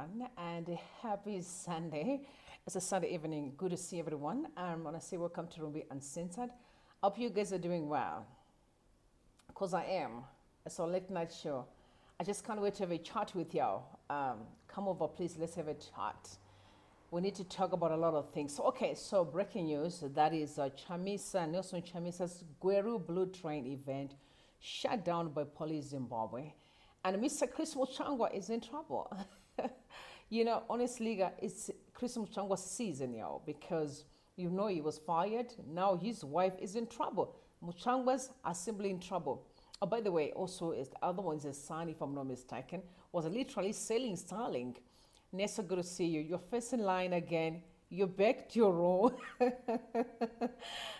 everyone, and a happy Sunday. It's a Sunday evening. Good to see everyone. I want to say welcome to Ruby Uncensored. Hope you guys are doing well, because I am. It's a late night show. I just can't wait to have a chat with y'all. Come over, please. Let's have a chat. We need to talk about a lot of things. So breaking news. That is Chamisa, Nelson Chamisa's Gweru Blue Train event shut down by police Zimbabwe. And Mr. Chris Mutsvanga is in trouble. Honestly, it's Chris Mutsanga's season, y'all, because he was fired. Now his wife is in trouble. Mutsangas are simply in trouble. Oh, by the way, also, the other one's a son, if I'm not mistaken, was literally selling startling. Nessa, good to see you. You're first in line again. You're back to your role.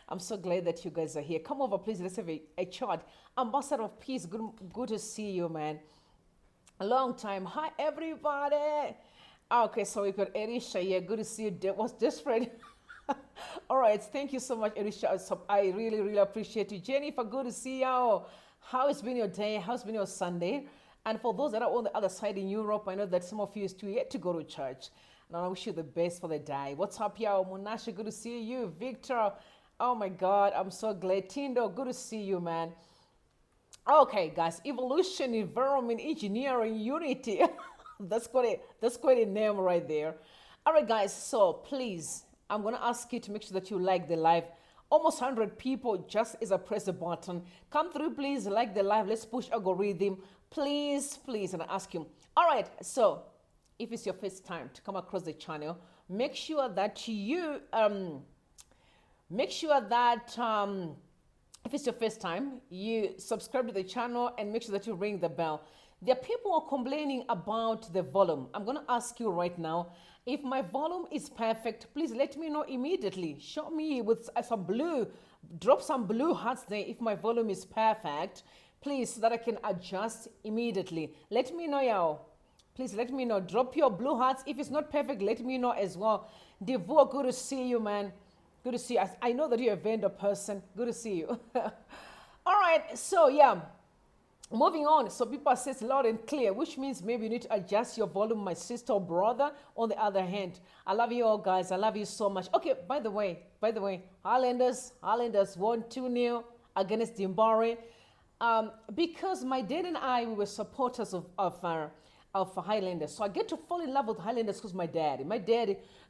I'm so glad that you guys are here. Come over, please. Let's have a chat. Ambassador of Peace, good to see you, man. A long time. Hi, everybody. Okay, so we got Erisha here. Good to see you. That was desperate. All right, thank you so much, Erisha. I really, really appreciate you. Jennifer, good to see you. How has been your day? How's been your Sunday? And for those that are on the other side in Europe, I know that some of you is still yet to go to church. And I wish you the best for the day. What's up, y'all? Monasha, good to see you. Victor, oh my God, I'm so glad. Tindo, good to see you, man. Okay, guys, evolution, environment, engineering, unity. That's quite a name right there. All right, guys, so please, I'm going to ask you to make sure that you like the live. Almost 100 people just as I press the button. Come through, please, like the live. Let's push algorithm. Please, and I ask you. All right, so if it's your first time to come across the channel, make sure that if it's your first time, you subscribe to the channel and make sure that you ring the bell. There are people who are complaining about the volume. I'm going to ask you right now, if my volume is perfect, please let me know immediately. Show me with some blue, drop some blue hearts there if my volume is perfect, please, so that I can adjust immediately. Let me know, y'all. Please let me know. Drop your blue hearts. If it's not perfect, let me know as well. Devo, good to see you, man. Good to see you. I know that you're a vendor person. Good to see you. All right. So, yeah. Moving on. So, people say it's loud and clear, which means maybe you need to adjust your volume, my sister or brother. On the other hand, I love you all, guys. I love you so much. Okay. By the way, Highlanders won 2-0 against Zimbabwe. Because my dad and I, we were supporters of Highlanders. So I get to fall in love with Highlanders because my dad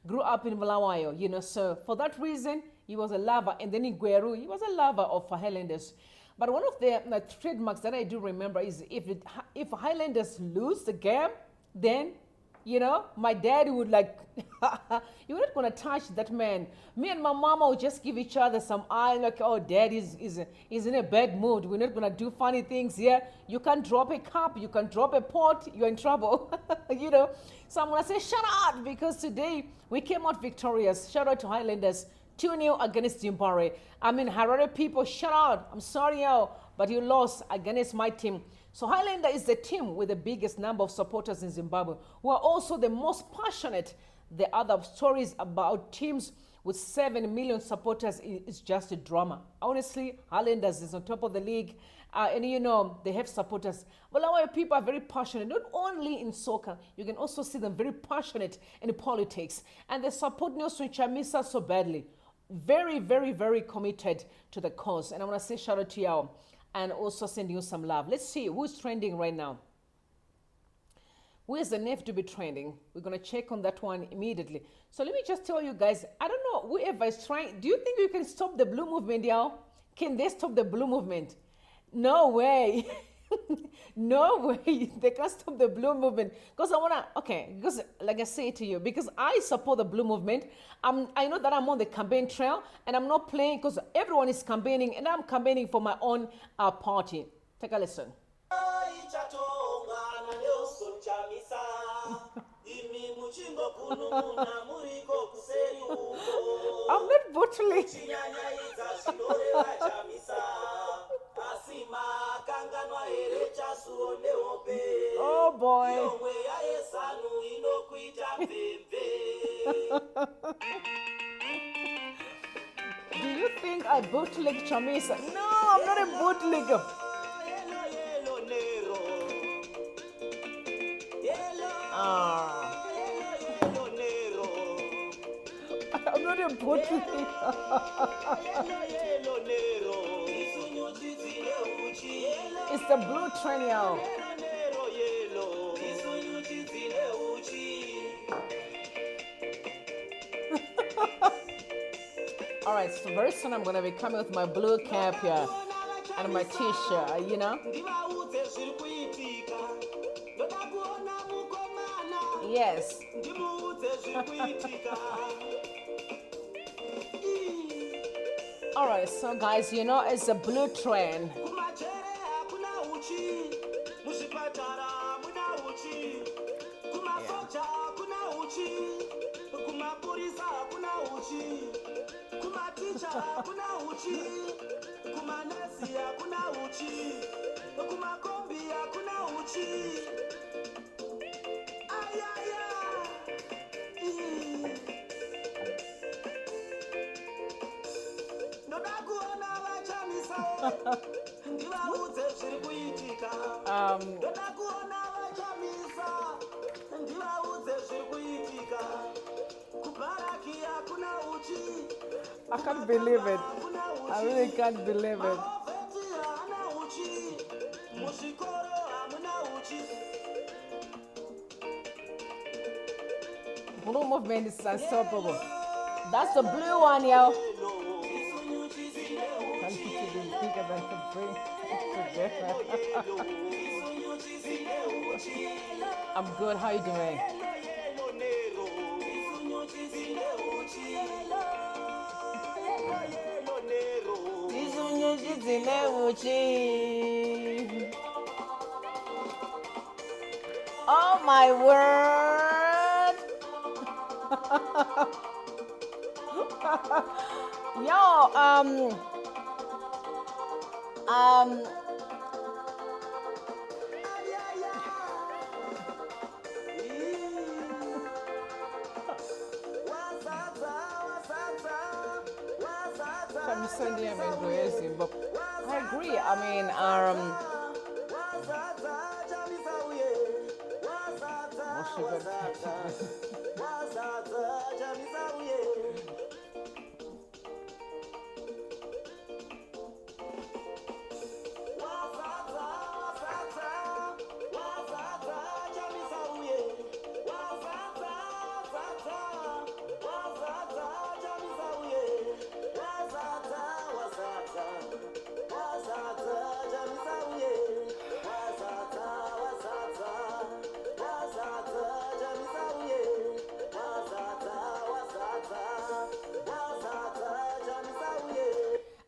grew up in Bulawayo, so for that reason, he was a lover. And then in Gweru, he was a lover of Highlanders. But one of the trademarks that I do remember is if Highlanders lose the game, then, my dad would you're not going to touch that man. Me and my mama would just give each other some eye, like, oh, dad is in a bad mood. We're not going to do funny things here. You can drop a cup, you can drop a pot, you're in trouble, So I'm going to say, shout out, because today we came out victorious. Shout out to Highlanders, 2-0 against Zimbabwe. I mean, Harare people, shout out. I'm sorry, y'all, but you lost against my team. So Highlander is the team with the biggest number of supporters in Zimbabwe, who are also the most passionate. The other stories about teams with 7 million supporters is just a drama. Honestly, Highlanders is on top of the league, and they have supporters. But our people are very passionate, not only in soccer, you can also see them very passionate in politics. And they support Nelson Chamisa so badly. Very, very, very committed to the cause. And I want to say shout out to y'all. And also send you some love. Let's see who's trending right now. Who is the next to be trending? We're going to check on that one immediately. So let me just tell you guys, I don't know, whoever is trying, do you think you can stop the blue movement, y'all? Can they stop the blue movement? No way. No way. They can't stop the blue movement. Because because like I say to you, because I support the blue movement. I know that I'm on the campaign trail and I'm not playing because everyone is campaigning and I'm campaigning for my own party. Take a listen. I'm not bottling. Oh boy. Do you think I bootleg Chamisa? No, I'm not a bootlegger. Ah. I'm not a bottle. It's the blue train, y'all. All right, so very soon I'm going to be coming with my blue cap here and my t-shirt, you know? Yes. All right, so guys, you know, it's a blue train. I can't believe it. I really can't believe it. Blue movement is unstoppable. That's the blue one, yo. Can't put it in bigger than the brain together. I'm good. How you doing? Oh my word! Yo, Chamisa ndiye ameendelea Zimbabwe. I agree. I mean,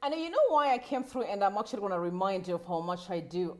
and you know why I came through, and I'm actually going to remind you of how much I do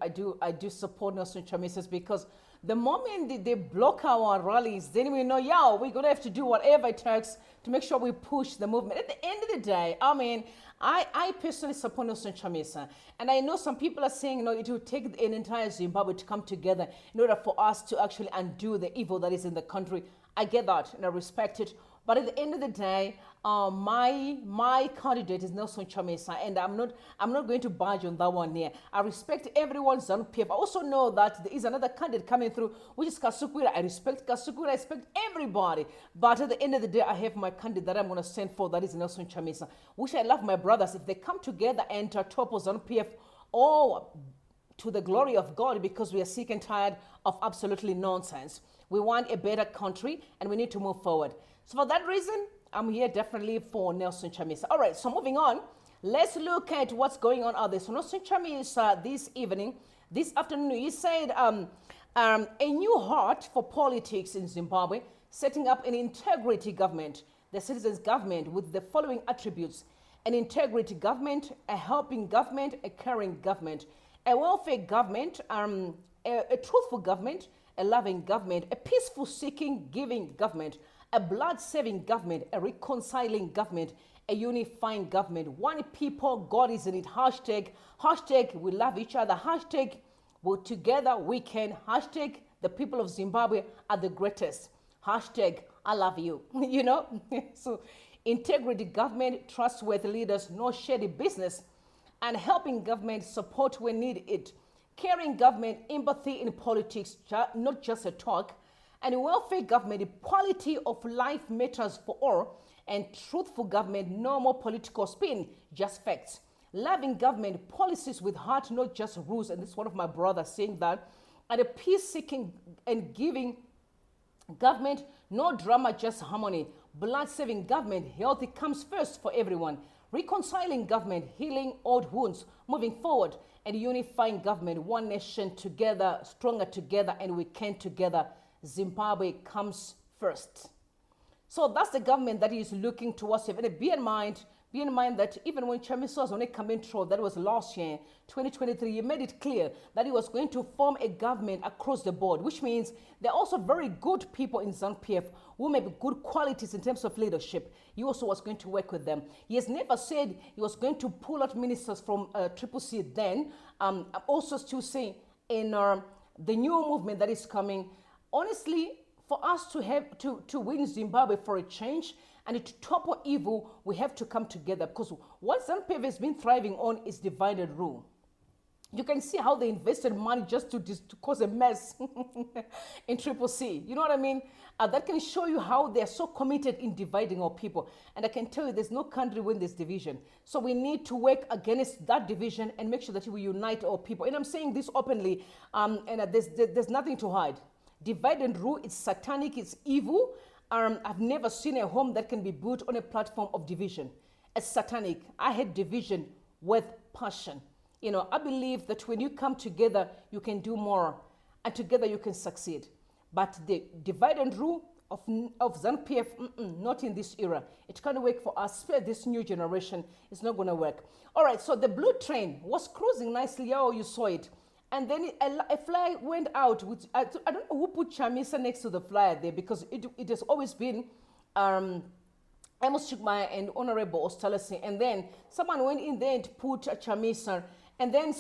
support Nelson Chamisas, because the moment they block our rallies, then we know, yeah, we're going to have to do whatever it takes to make sure we push the movement. At the end of the day, I mean, I personally support Nelson Chamisa, and I know some people are saying, you know, it will take an entire Zimbabwe to come together in order for us to actually undo the evil that is in the country. I get that, and I respect it. But at the end of the day, my candidate is Nelson Chamisa, and I'm not going to budge on that one here. I respect everyone's ZANU-PF. I also know that there is another candidate coming through, which is Kasukwira. I respect Kasukwira. I respect everybody. But at the end of the day, I have my candidate that I'm going to send for, that is Nelson Chamisa. Which I love my brothers. If they come together and topple ZANU-PF, all to the glory of God, because we are sick and tired of absolutely nonsense. We want a better country, and we need to move forward. So for that reason, I'm here definitely for Nelson Chamisa. All right, so moving on, let's look at what's going on out there. So Nelson Chamisa this afternoon, he said a new heart for politics in Zimbabwe, setting up an integrity government, the citizens' government, with the following attributes: an integrity government, a helping government, a caring government, a welfare government, a truthful government, a loving government, a peaceful seeking, giving government, a blood-saving government, a reconciling government, a unifying government. One people, God is in it. Hashtag we love each other. Hashtag together we can. Hashtag the people of Zimbabwe are the greatest. Hashtag I love you. You know? So integrity government, trustworthy leaders, no shady business, and helping government, support when needed it. Caring government, empathy in politics, not just a talk. and welfare government, equality of life matters for all, and truthful government, no more political spin, just facts. Loving government, policies with heart, not just rules. And this is one of my brothers saying that. And a peace-seeking and giving government, no drama, just harmony. Blood-saving government, healthy comes first for everyone. Reconciling government, healing old wounds, moving forward. And unifying government, one nation together, stronger together, and we can together. Zimbabwe comes first. So that's the government that is looking towards it. And be in mind that even when Chamisa was on a control, that was last year, 2023, he made it clear that he was going to form a government across the board, which means there are also very good people in ZANU-PF who may be good qualities in terms of leadership. He also was going to work with them. He has never said he was going to pull out ministers from Triple C then. I'm also still saying in the new movement that is coming, honestly, for us to win Zimbabwe for a change and to topple evil, we have to come together, because what ZANU-PF has been thriving on is divided rule. You can see how they invested money just to cause a mess in Triple C. You know what I mean? That can show you how they're so committed in dividing our people. And I can tell you there's no country win this division. So we need to work against that division and make sure that we unite our people. And I'm saying this openly, and there's nothing to hide. Divide and rule, it's satanic, it's evil. I've never seen a home that can be built on a platform of division. It's satanic. I hate division with passion. You know, I believe that when you come together, you can do more, and together you can succeed. But the divide and rule of ZANU-PF, not in this era. It can't work for us. For this new generation, it's not going to work. All right, so the blue train was cruising nicely. Oh, you saw it. And then a fly went out. I don't know who put Chamisa next to the flyer there, because it has always been Amos Chibaya and Honorable Ostalasi. And then someone went in there and put Chamisa. And then,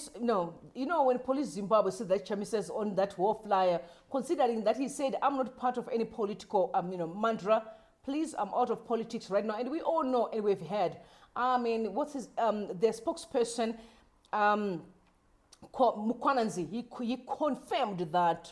when Police Zimbabwe said that Chamisa is on that war flyer, considering that he said, I'm not part of any political, mantra. Please, I'm out of politics right now. And we all know, and we've heard, what's his, the spokesperson, Mukwananzi, he confirmed that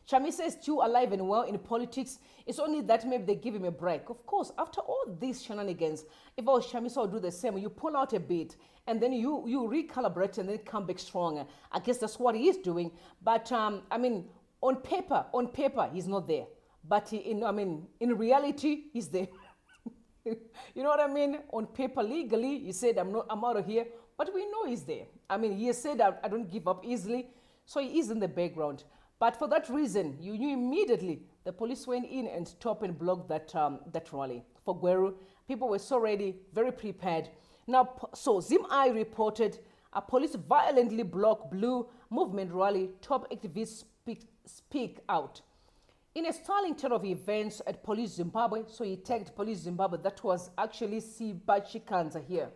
Chamisa is still alive and well in politics. It's only that maybe they give him a break. Of course, after all these shenanigans, if I was Chamisa, I would do the same. You pull out a bit, and then you recalibrate and then come back stronger. I guess that's what he is doing. But on paper, he's not there. But in reality, he's there. You know what I mean? On paper, legally, he said, I'm out of here. But we know he's there. He has said, I don't give up easily. So he is in the background. But for that reason, you knew immediately the police went in and stopped and blocked that rally. For Gweru, people were so ready, very prepared. Now, so ZimEye reported a police violently blocked Blue Movement rally. Top activists speak out. In a styling turn of events at Police Zimbabwe, so he tagged Police Zimbabwe, that was actually Sibachikanza here.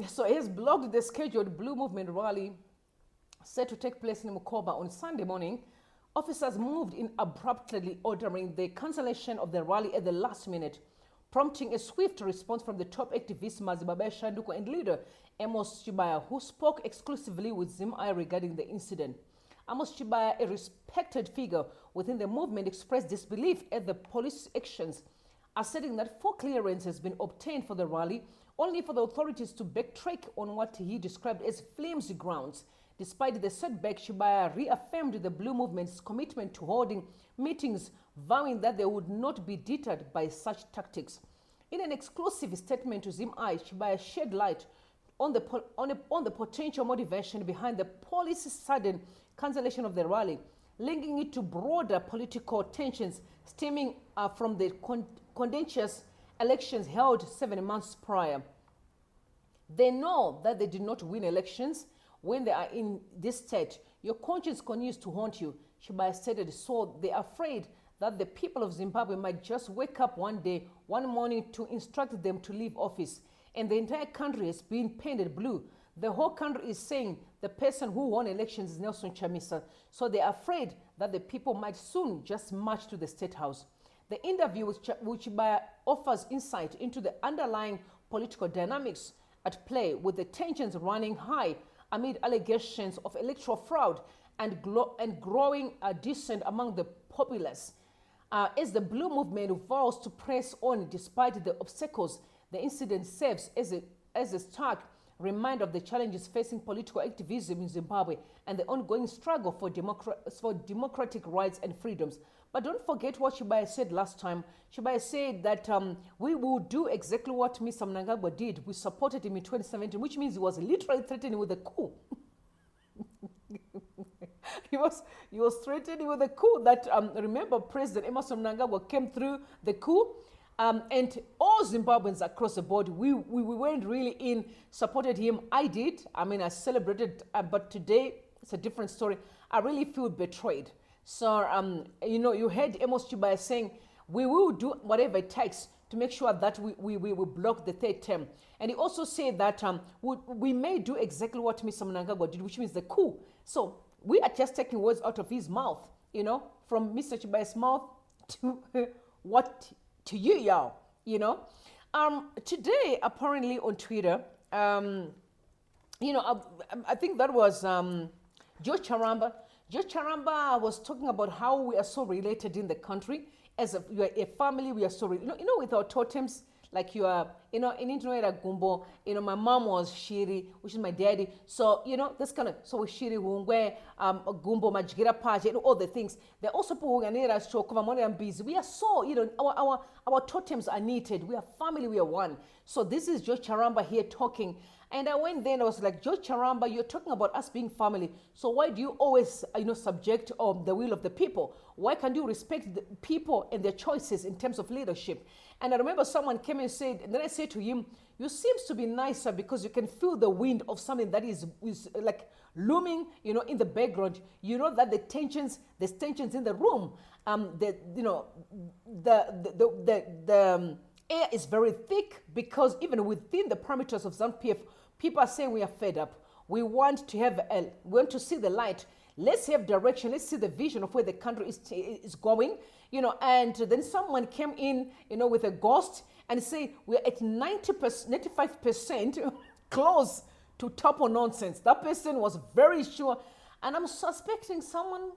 So he has blocked the scheduled Blue Movement rally set to take place in Mkoba on Sunday morning. Officers moved in abruptly, ordering the cancellation of the rally at the last minute, prompting a swift response from the top activist Madzibaba EShanduko and leader Amos Chibaya, who spoke exclusively with ZimEye regarding the incident. Amos Chibaya, a respected figure within the movement, expressed disbelief at the police actions, asserting that full clearance has been obtained for the rally, only for the authorities to backtrack on what he described as flimsy grounds. Despite the setback, Chibaya reaffirmed the Blue Movement's commitment to holding meetings, vowing that they would not be deterred by such tactics. In an exclusive statement to ZimEye, Chibaya shed light on the potential motivation behind the police's sudden cancellation of the rally, linking it to broader political tensions stemming from the contentious elections held 7 months prior. They know that they did not win elections. When they are in this state, your conscience continues to haunt you, Chibaya stated. So they are afraid that the people of Zimbabwe might just wake up one morning to instruct them to leave office. And the entire country has been painted blue. The whole country is saying the person who won elections is Nelson Chamisa. So they are afraid that the people might soon just march to the State House. The interview with Chibaya offers insight into the underlying political dynamics at play, with the tensions running high amid allegations of electoral fraud and growing dissent among the populace. As the Blue Movement vows to press on despite the obstacles, the incident serves as a stark reminder of the challenges facing political activism in Zimbabwe and the ongoing struggle for democratic rights and freedoms. But don't forget what Chibaya said last time. Chibaya said that we will do exactly what Mr. Mnangagwa did. We supported him in 2017, which means he was literally threatening with a coup. He was threatening with a coup that, remember, President Amos Mnangagwa came through the coup. And all Zimbabweans across the board, we weren't really in, supported him. I did. I mean, I celebrated, but today it's a different story. I really feel betrayed. So, you heard Amos Chibaya saying, we will do whatever it takes to make sure that we will block the third term. And he also said that we may do exactly what Mr. Mnangagwa did, which means the coup. So we are just taking words out of his mouth, from Mr. Chibaya's mouth to to you, y'all, Today, apparently on Twitter, I think that was Joe Charamba. Joe Charamba was talking about how we are so related in the country. As we are a family, we are so, with our totems, like you are, in Introera Gumbo, my mom was Shiri, which is my daddy. So, this kind of, so Shiri Hungwe, Gumbo, Majgira Paje, all the things. They're also Puganera, Shokova, Money and Bees. We are so, our totems are knitted. We are family, we are one. So this is Joe Charamba here talking. And I went there and I was like, Joe Charamba, you're talking about us being family. So why do you always, subject the will of the people? Why can't you respect the people and their choices in terms of leadership? And I remember someone came and said, and then I said to him, you seems to be nicer because you can feel the wind of something that is like looming, in the background. You know that there's tensions in the room. The air is very thick because even within the parameters of ZANU-PF, people are saying we are fed up. We want to see the light. Let's have direction. Let's see the vision of where the country is going. And then someone came in, with a ghost and say we're at 95% close to topple nonsense. That person was very sure, and I'm suspecting someone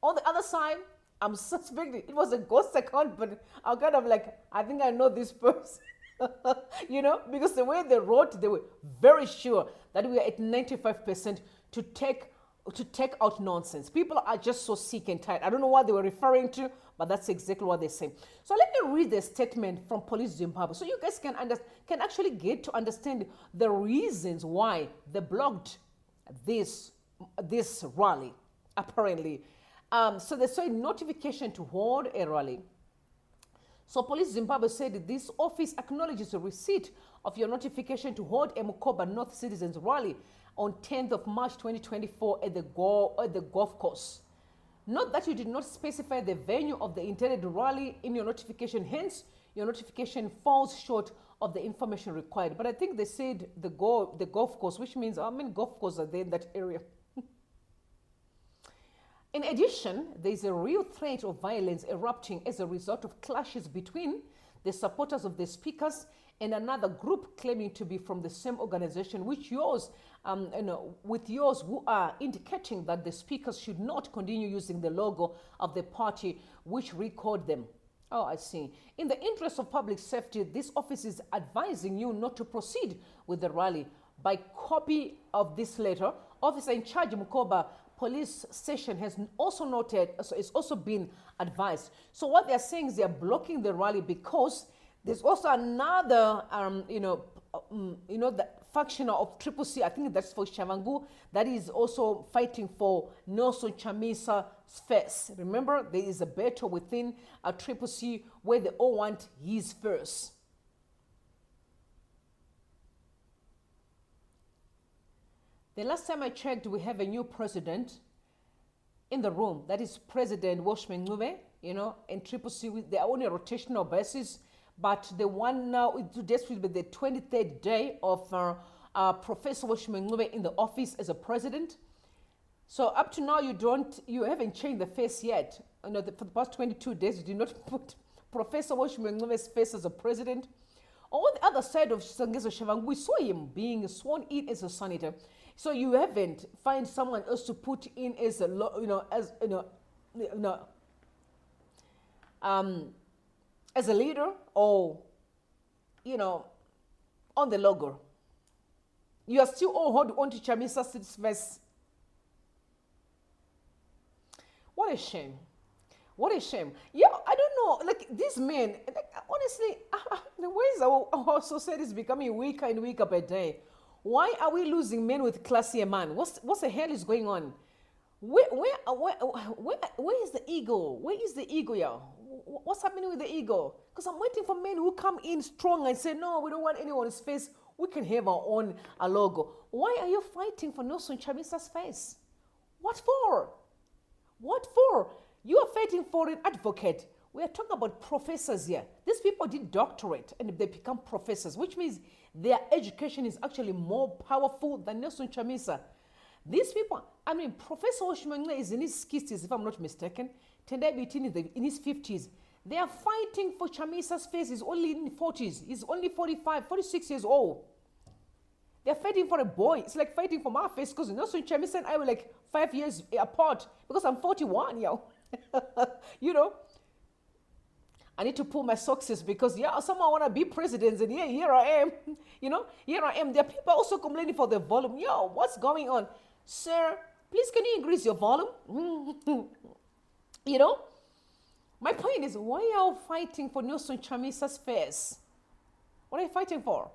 on the other side. I'm suspecting it was a ghost account, but I'm kind of like, I think I know this person. Because the way they wrote, they were very sure that we are at 95% to take out nonsense. People are just so sick and tired. I don't know what they were referring to, but that's exactly what they're saying. So let me read the statement from Police Zimbabwe so you guys can actually get to understand the reasons why they blocked this rally, apparently. So they saw a notification to hold a rally. So Police Zimbabwe said this office acknowledges the receipt of your notification to hold a Mkoba North Citizens Rally on 10th of March 2024 at the golf course. Note that you did not specify the venue of the intended rally in your notification, hence your notification falls short of the information required. But I think they said the golf course, which means how many golf courses are there in that area? In addition, there is a real threat of violence erupting as a result of clashes between the supporters of the speakers and another group claiming to be from the same organization, with yours who are indicating that the speakers should not continue using the logo of the party which recalled them. Oh, I see. In the interest of public safety, this office is advising you not to proceed with the rally. By copy of this letter, Officer in charge Mkoba Police Station has also noted, so it's also been advised. So what they're saying is they're blocking the rally because there's also another, the faction of Triple C, I think that's for Shavangu, that is also fighting for Nelson Chamisa space. Remember, there is a battle within a Triple C where they all want his first. The last time I checked, we have a new president in the room. That is President Mnangagwa, and Triple C. They are on a rotational basis, but the one now, today will be the 23rd day of Professor Mnangagwa in the office as a president. So up to now, you haven't changed the face yet. For the past 22 days, you did not put Professor Mnangagwa's face as a president. On the other side of Sangezo Shavang, we saw him being sworn in as a senator. So you haven't find someone else to put in as a as a leader or on the logo. You are still all hold on to Chamisa's verse. What a shame. What a shame. Yeah, I don't know. Like these men, like, honestly, the ways our society is becoming weaker and weaker by day. Why are we losing men with classier man? What's the hell is going on? Where is the ego? Where is the ego, yeah? What's happening with the ego? Because I'm waiting for men who come in strong and say, no, we don't want anyone's face. We can have our own logo. Why are you fighting for Nelson Chamisa's face? What for? What for? You are fighting for an advocate. We are talking about professors here. These people did doctorate and they become professors, which means their education is actually more powerful than Nelson Chamisa. These people, I mean, Professor Oshimangwe is in his 60s, if I'm not mistaken. Tendai Bitin is in his 50s. They are fighting for Chamisa's face. He's only in 40s. He's only 45, 46 years old. They're fighting for a boy. It's like fighting for my face because Nelson Chamisa and I were like 5 years apart because I'm 41, yo. I need to pull my socks because someone want to be president and here I am. Here I am. There are people also complaining for the volume. Yo, what's going on? Sir, please can you increase your volume? My point is, why are you fighting for Nelson Chamisa's face? What are you fighting for?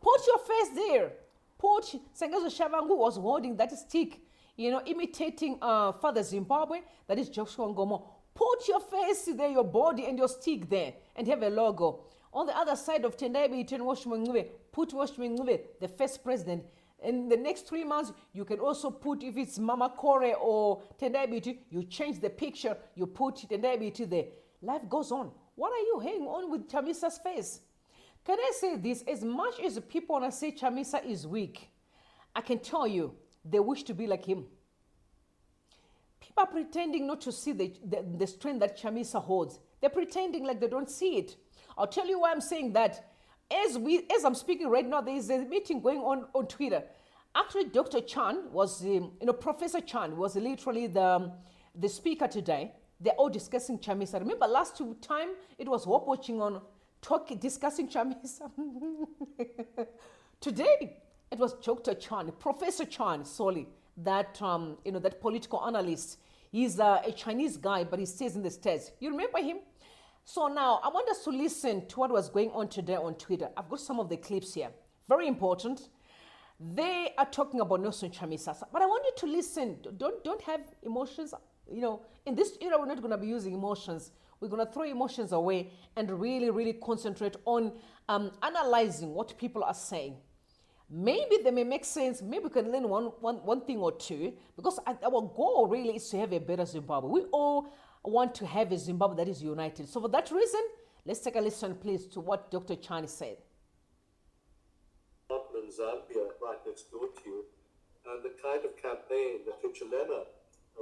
Put your face there. Put Sangezo Shavangu was holding that stick, imitating Father Zimbabwe, that is Joshua Ngomo. Put your face there, your body and your stick there, and have a logo. On the other side of Tendai Bitin Washmangwe, put Washmangwe, the first president. In the next 3 months, you can also put, if it's Mama Kore or Tendai Biti, you change the picture, you put Tendai Biti there. Life goes on. What are you hanging on with Chamisa's face? Can I say this? As much as people want to say Chamisa is weak, I can tell you, they wish to be like him. People are pretending not to see the strength that Chamisa holds. They're pretending like they don't see it. I'll tell you why I'm saying that. As I'm speaking right now, there is a meeting going on Twitter. Actually, Dr. Chan was, Professor Chan was literally the speaker today. They're all discussing Chamisa. Remember last time it was Hope watching on discussing Chamisa. Today it was Dr. Chan, Professor Chan, sorry, that that political analyst. He's a Chinese guy, but he stays in the States. You remember him? So now I want us to listen to what was going on today on Twitter. I've got some of the clips here. Very important. They are talking about Nelson Chamisa, but I want you to listen. Don't have emotions. In this era, we're not going to be using emotions. We're going to throw emotions away and really, really concentrate on analyzing what people are saying. Maybe they may make sense. Maybe we can learn one thing or two, because our goal really is to have a better Zimbabwe. We all want to have a Zimbabwe that is united. So for that reason, let's take a listen, please, to what Dr. Chan said. In Zambia, right next door to you, and the kind of campaign that Hichilema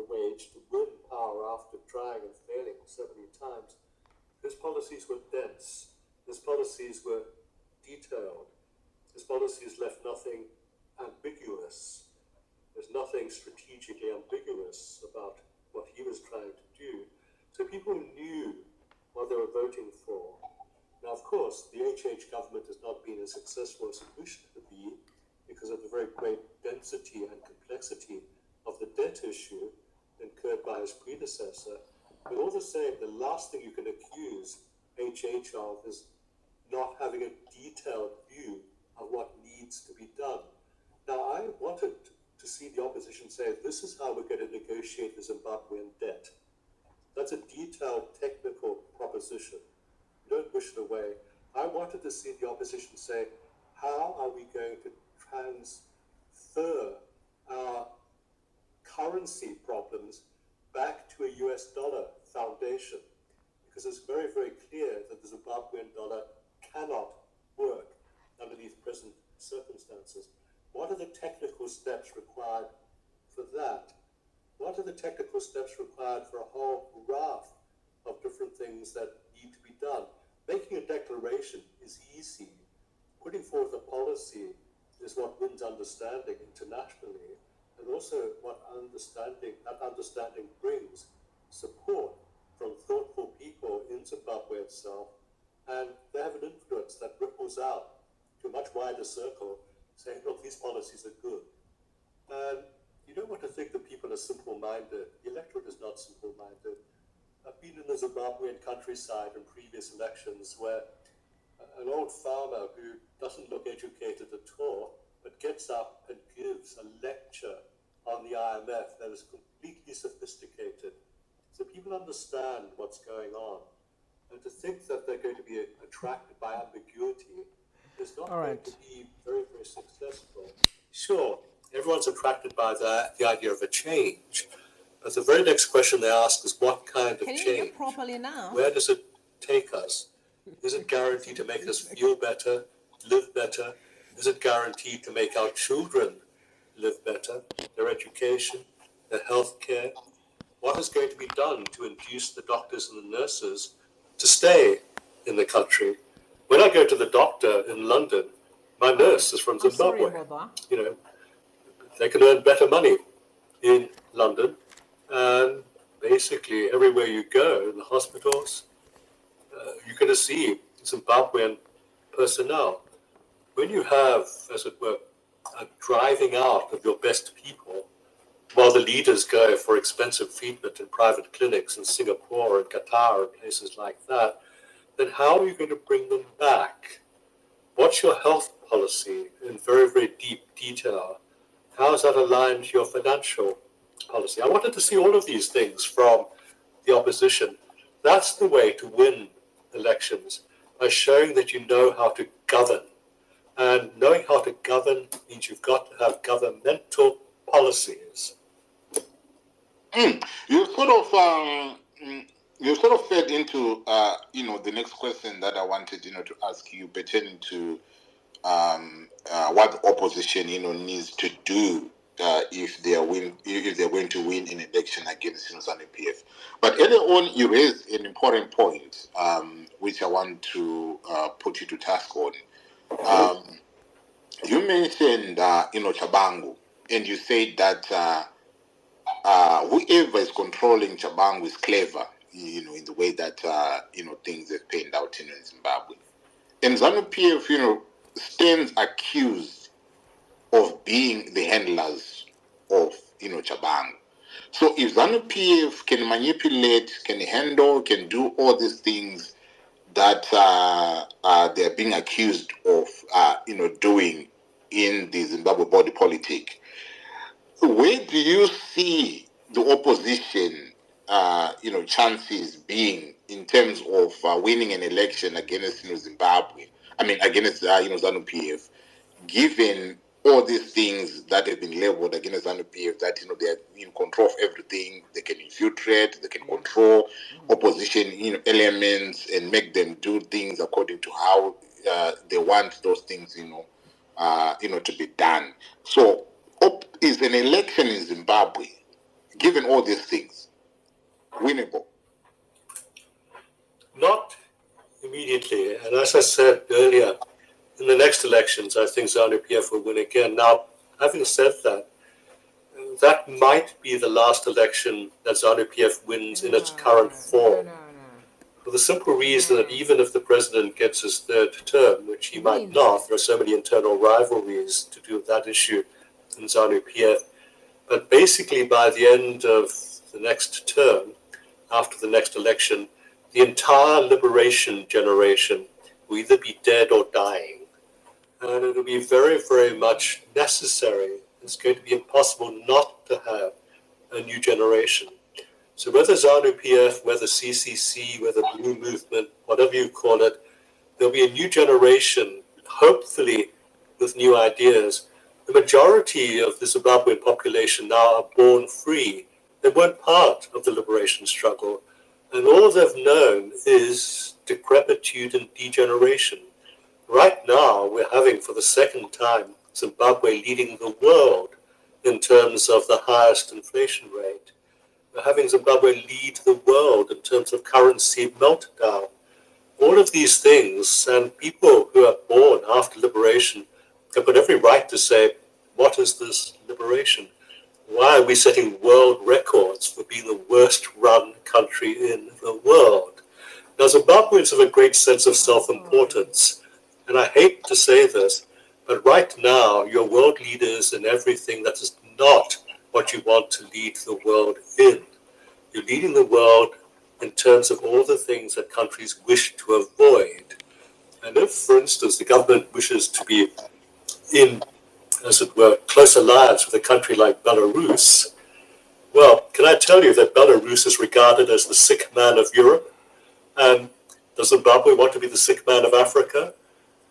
waged to win power after trying and failing so many times, his policies were dense, his policies were detailed, his policies left nothing ambiguous. There's nothing strategically ambiguous about what he was trying to do. So people knew what they were voting for. Now, of course, the HH government has not been as successful as it wished to be because of the very great density and complexity of the debt issue incurred by his predecessor. But all the same, the last thing you can accuse HH of is not having a detailed view of what needs to be done. Now, I wanted to see the opposition say, this is how we're going to negotiate the Zimbabwean debt. That's a detailed technical proposition. Don't push it away. I wanted to see the opposition say, how are we going to transfer our currency problems back to a US dollar foundation? Because it's very, very clear that the Zimbabwean dollar cannot work underneath present circumstances. What are the technical steps required for that? What are the technical steps required for a whole raft of different things that need to be done? Making a declaration is easy. Putting forth a policy is what wins understanding internationally, and also that understanding brings support from thoughtful people in Zimbabwe itself, and they have an influence that ripples out to a much wider circle, saying, look, these policies are good. And you don't want to think that people are simple-minded. The electorate is not simple-minded. I've been in the Zimbabwean countryside in previous elections where an old farmer who doesn't look educated at all, but gets up and gives a lecture on the IMF that is completely sophisticated. So people understand what's going on. And to think that they're going to be attracted by ambiguity is not going to be very, very successful. Sure, everyone's attracted by the idea of a change. But the very next question they ask is, what kind of change? Can you hear properly now? Where does it take us? Is it guaranteed to make us feel better, live better? Is it guaranteed to make our children live better, their education, their health care? What is going to be done to induce the doctors and the nurses to stay in the country? When I go to the doctor in London, my nurse is from Zimbabwe. You know, they can earn better money in London, and basically everywhere you go in the hospitals, you're going to see Zimbabwean personnel. When you have, as it were, a driving out of your best people, while the leaders go for expensive treatment in private clinics in Singapore and Qatar and places like that, then how are you going to bring them back? What's your health policy in very, very deep detail? How is that aligned to your financial policy? I wanted to see all of these things from the opposition. That's the way to win elections, by showing that you know how to govern. And knowing how to govern means you've got to have governmental policies. You sort of fed into the next question that I wanted to ask you, pertaining to what the opposition needs to do if they're going to win an election against ZANU-PF. But earlier on, you raised an important point, which I want to put you to task on. You mentioned Chabangu, and you said that whoever is controlling Chabangu is clever, in the way that things have panned out in Zimbabwe. And ZANU-PF, stands accused of being the handlers of Chabangu. So if ZANU-PF can manipulate, can handle, can do all these things that they're being accused of doing in the Zimbabwe body politic, where do you see the opposition chances being in terms of winning an election against Zimbabwe? I mean, against ZANU-PF, given all these things that have been labeled against ZANU-PF, that they're in control of everything, they can infiltrate, they can control opposition elements and make them do things according to how they want those things to be done. So is an election in Zimbabwe, given all these things, winnable? Not immediately. And as I said earlier, in the next elections, I think ZANU-PF will win again. Now, having said that, that might be the last election that ZANU-PF wins in its current form. For the simple reason that even if the president gets his third term, which he might not, there are so many internal rivalries to do with that issue in ZANU-PF. But basically, by the end of the next term, after the next election, the entire liberation generation will either be dead or dying. And it will be very, very much necessary. It's going to be impossible not to have a new generation. So whether ZANU-PF, whether CCC, whether Blue Movement, whatever you call it, there'll be a new generation, hopefully with new ideas. The majority of the Zimbabwean population now are born free. They weren't part of the liberation struggle. And all they've known is decrepitude and degeneration. Right now, we're having, for the second time, Zimbabwe leading the world in terms of the highest inflation rate. We're having Zimbabwe lead the world in terms of currency meltdown. all of these things, and people who are born after liberation have got every right to say, what is this liberation? Why are we setting world records for being the worst run country in the world? Now, Zimbabweans have a great sense of self-importance, and I hate to say this, but right now, you're world leaders in everything that is not what you want to lead the world in. You're leading the world in terms of all the things that countries wish to avoid. And if, for instance, the government wishes to be in, as it were, close alliance with a country like Belarus, well, can I tell you that Belarus is regarded as the sick man of Europe? And does Zimbabwe want to be the sick man of Africa?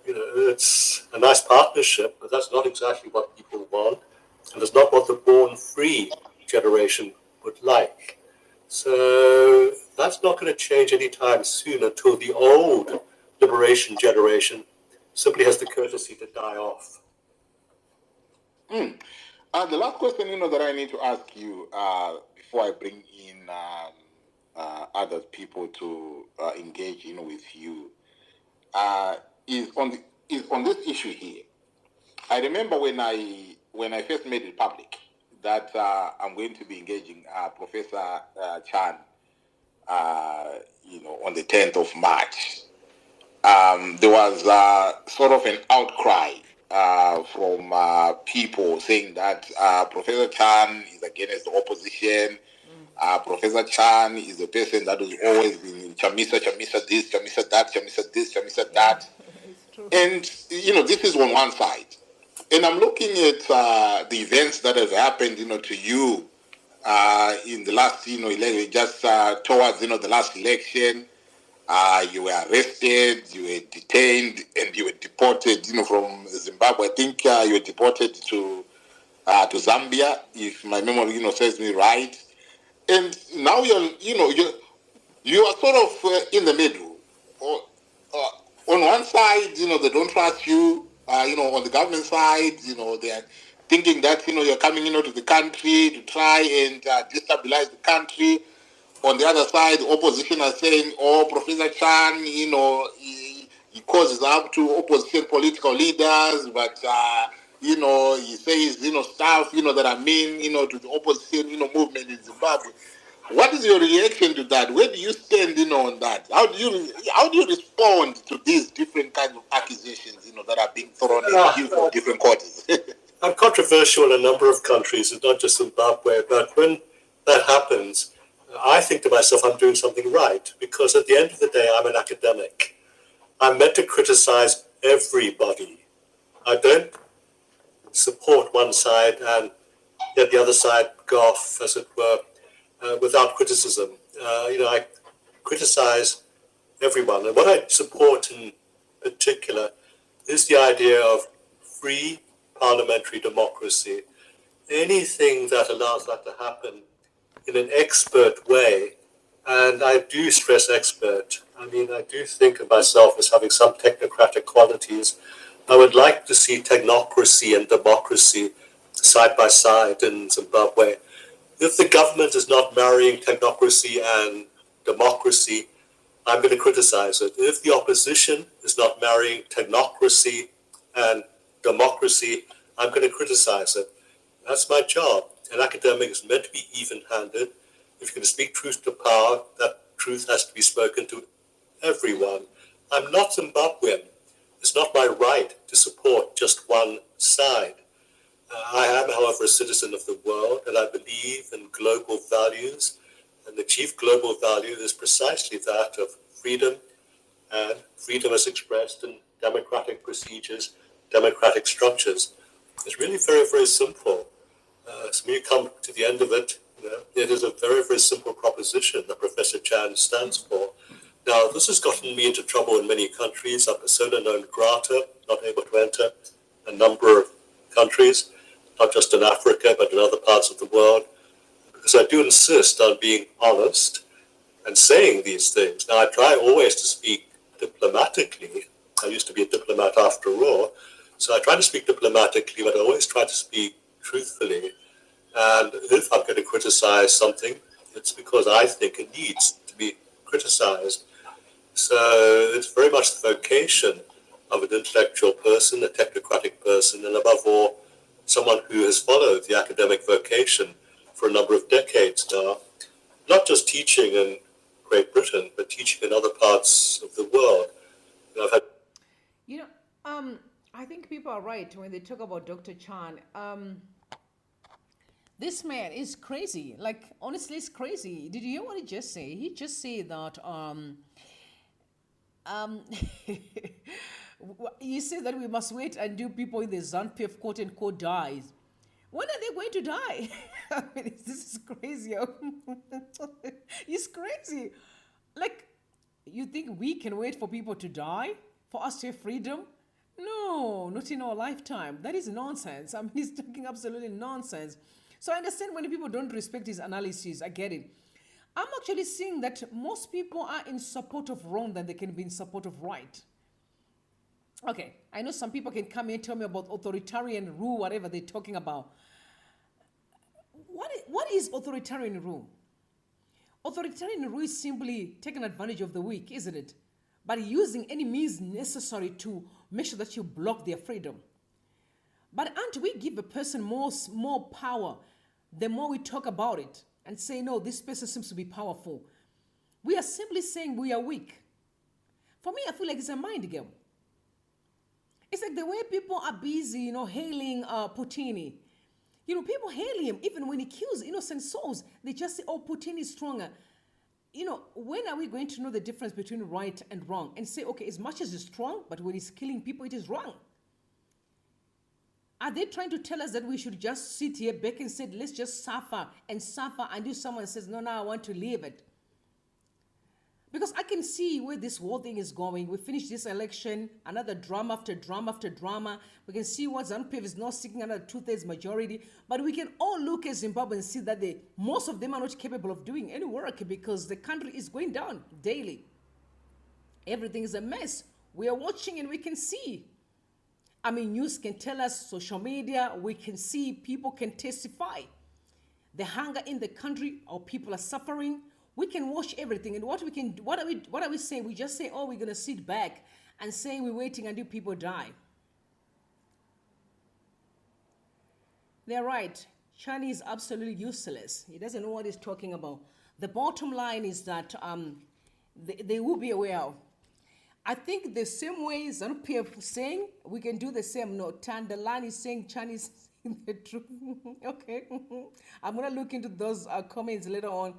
You know, it's a nice partnership, but that's not exactly what people want, and it's not what the born-free generation would like. So that's not going to change anytime soon until the old liberation generation simply has the courtesy to die off. The last question, that I need to ask you before I bring in other people to engage, with you, is on this issue here. I remember when I first made it public that I'm going to be engaging Professor Chan, on the 10th of March. There was sort of an outcry from people saying that Professor Chan is against the opposition. Professor Chan is the person that has always been Chamisa this, Chamisa that, Chamisa this, Chamisa that. And, this is on one side. And I'm looking at the events that have happened, to you in the last, election, just towards, the last election. You were arrested, you were detained, and you were deported, from Zimbabwe. I think you were deported to Zambia, if my memory, serves me right. And now you are sort of in the middle. On one side, they don't trust you. On the government side, they are thinking that you're coming to the country to try and destabilize the country. On the other side, the opposition are saying, "Oh, Professor Chan, he causes up to opposition political leaders, but he says stuff that are mean to the opposition movement in Zimbabwe." What is your reaction to that? Where do you stand on that? How do you respond to these different kinds of accusations that are being thrown at you from different quarters? I'm controversial in a number of countries. It's not just Zimbabwe, but when that happens, I think to myself, I'm doing something right, because at the end of the day, I'm an academic. I'm meant to criticize everybody. I don't support one side and let the other side go off, as it were, without criticism. I criticize everyone. And what I support in particular is the idea of free parliamentary democracy. Anything that allows that to happen in an expert way, and I do stress expert. I do think of myself as having some technocratic qualities. I would like to see technocracy and democracy side by side in Zimbabwe. If the government is not marrying technocracy and democracy, I'm going to criticize it. If the opposition is not marrying technocracy and democracy, I'm going to criticize it. That's my job. An academic is meant to be even-handed. If you're going to speak truth to power, that truth has to be spoken to everyone. I'm not Zimbabwean. It's not my right to support just one side. I am, however, a citizen of the world, and I believe in global values. And the chief global value is precisely that of freedom, and freedom as expressed in democratic procedures, democratic structures. It's really very, very simple. So when you come to the end of it, it is a very, very simple proposition that Professor Chan stands for. Now, this has gotten me into trouble in many countries. I'm persona non grata, not able to enter a number of countries, not just in Africa, but in other parts of the world, because I do insist on being honest and saying these things. Now, I try always to speak diplomatically. I used to be a diplomat after all, so I try to speak diplomatically, but I always try to speak truthfully. And if I'm going to criticize something, it's because I think it needs to be criticized. So it's very much the vocation of an intellectual person, a technocratic person, and above all, someone who has followed the academic vocation for a number of decades now, not just teaching in Great Britain, but teaching in other parts of the world. And I've had You know, I think people are right when they talk about Dr. Chan. This man is crazy. Like, honestly, it's crazy. Did you hear what he just said? He just said that, you said that we must wait until people in the ZANU-PF quote unquote dies. When are they going to die? I mean, this is crazy. It's crazy. Like, you think we can wait for people to die for us to have freedom? No, not in our lifetime. That is nonsense. I mean, he's talking absolutely nonsense. So I understand when people don't respect his analysis. I get it. I'm actually seeing that most people are in support of wrong than they can be in support of right. Okay, I know some people can come here and tell me about authoritarian rule, whatever they're talking about. What is authoritarian rule? Authoritarian rule is simply taking advantage of the weak, isn't it? But using any means necessary to make sure that you block their freedom. But aren't we give a person more power the more we talk about it and say, no, this person seems to be powerful? We are simply saying we are weak. For me, I feel like it's a mind game. It's like the way people are busy, hailing Putin. People hail him even when he kills innocent souls. They just say, oh, Putin is stronger. When are we going to know the difference between right and wrong and say, okay, as much as he's strong, but when he's killing people, it is wrong? Are they trying to tell us that we should just sit here back and say, let's just suffer until someone says, no, I want to leave it? Because I can see where this whole thing is going. We finished this election, another drama after drama after drama. We can see what ZANU-PF is not seeking another 2/3 majority. But we can all look at Zimbabwe and see that most of them are not capable of doing any work because the country is going down daily. Everything is a mess. We are watching and we can see. I mean, news can tell us, social media, we can see, people can testify. The hunger in the country, our people are suffering. We can watch everything, and what are we saying? We just say, oh, we're gonna sit back and say we're waiting until people die. They're right. Chani is absolutely useless. He doesn't know what he's talking about. The bottom line is that they will be aware. I think the same way ZANU-PF saying we can do the same. No, Tandalan is saying Chani is saying the truth. Okay, I'm gonna look into those comments later on.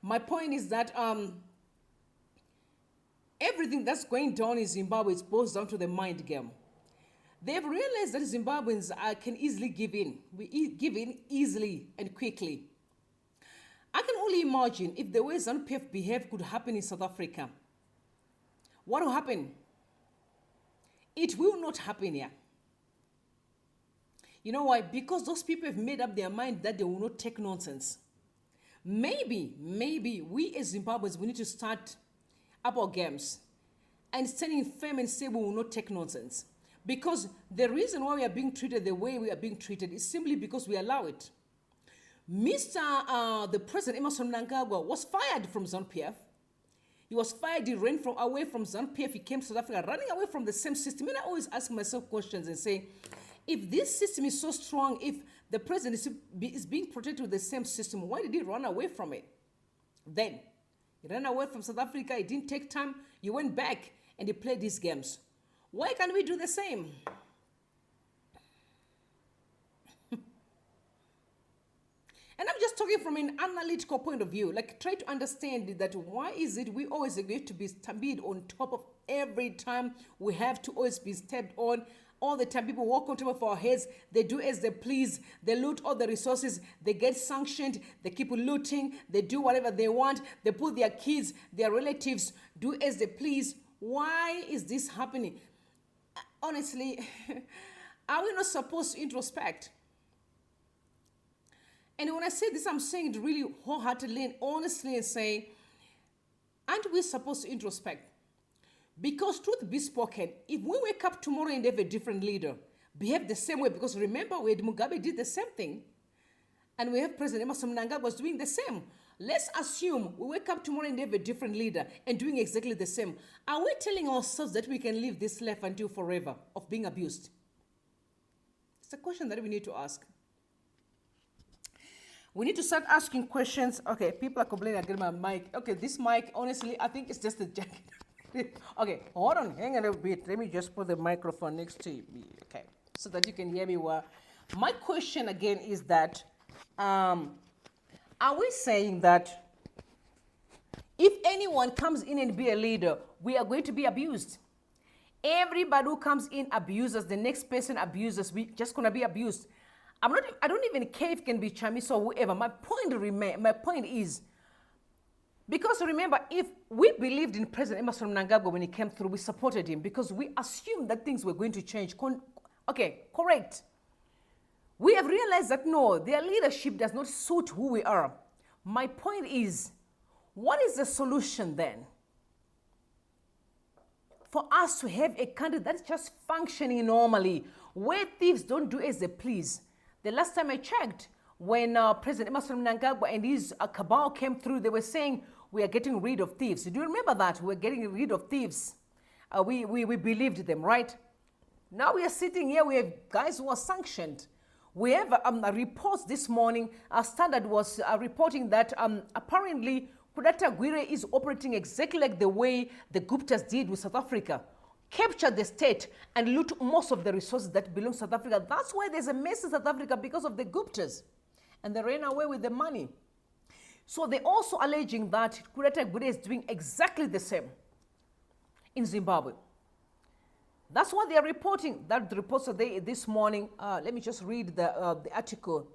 My point is that everything that's going down in Zimbabwe is boils down to the mind game. They've realized that Zimbabweans can easily give in. We give in easily and quickly. I can only imagine if the way ZANU-PF behave could happen in South Africa. What will happen? It will not happen here. You know why? Because those people have made up their mind that they will not take nonsense. Maybe we as Zimbabweans, we need to start up our games and standing firm and say we will not take nonsense. Because the reason why we are being treated the way we are being treated is simply because we allow it. The President, Amos Mnangagwa, was fired from ZANU-PF. He was fired, he ran away from ZANU-PF, he came to South Africa, running away from the same system. And I always ask myself questions and say, if this system is so strong, if the president is being protected with the same system, why did he run away from it? Then, he ran away from South Africa, it didn't take time, he went back and he played these games. Why can't we do the same? And I'm just talking from an analytical point of view, like try to understand that why is it we always agree to be stampede on top of every time we have to always be stepped on. All the time people walk on top of our heads, they do as they please, they loot all the resources, they get sanctioned, they keep looting, they do whatever they want, they put their kids, their relatives, do as they please. Why is this happening? Honestly, are we not supposed to introspect? And when I say this, I'm saying it really wholeheartedly and honestly and saying, aren't we supposed to introspect? Because truth be spoken, if we wake up tomorrow and have a different leader, behave the same way, because remember, Mugabe did the same thing, and we have President Amos Mnangagwa was doing the same. let's assume we wake up tomorrow and have a different leader and doing exactly the same. Are we telling ourselves that we can live this life until forever of being abused? It's a question that we need to ask. We need to start asking questions. Okay, people are complaining I get my mic. Okay, this mic, honestly, I think it's just a jacket. Okay, hold on, hang on a bit. Let me just put the microphone next to me. Okay, so that you can hear me well. My question again is that, are we saying that if anyone comes in and be a leader, we are going to be abused? Everybody who comes in abuses, the next person abuses, we just gonna be abused. I don't even care if it can be Chamisa or whoever. My point is, because remember, if we believed in President Amos Mnangagwa when he came through, we supported him because we assumed that things were going to change. Okay, correct. We have realized that no, their leadership does not suit who we are. My point is, what is the solution then? For us to have a country that's just functioning normally, where thieves don't do as they please. The last time I checked, when President Amos Mnangagwa and his cabal came through, they were saying, we are getting rid of thieves. Do you remember that? We're getting rid of thieves. We believed them, right? Now we are sitting here, we have guys who are sanctioned. We have a report this morning. Our Standard was reporting that apparently Gweru is operating exactly like the way the Guptas did with South Africa. Capture the state and loot most of the resources that belong to South Africa. That's why there's a mess in South Africa, because of the Guptas. And they ran away with the money. So they're also alleging that Gweru is doing exactly the same in Zimbabwe. That's what they are reporting. That the reports today, this morning. Let me just read the article.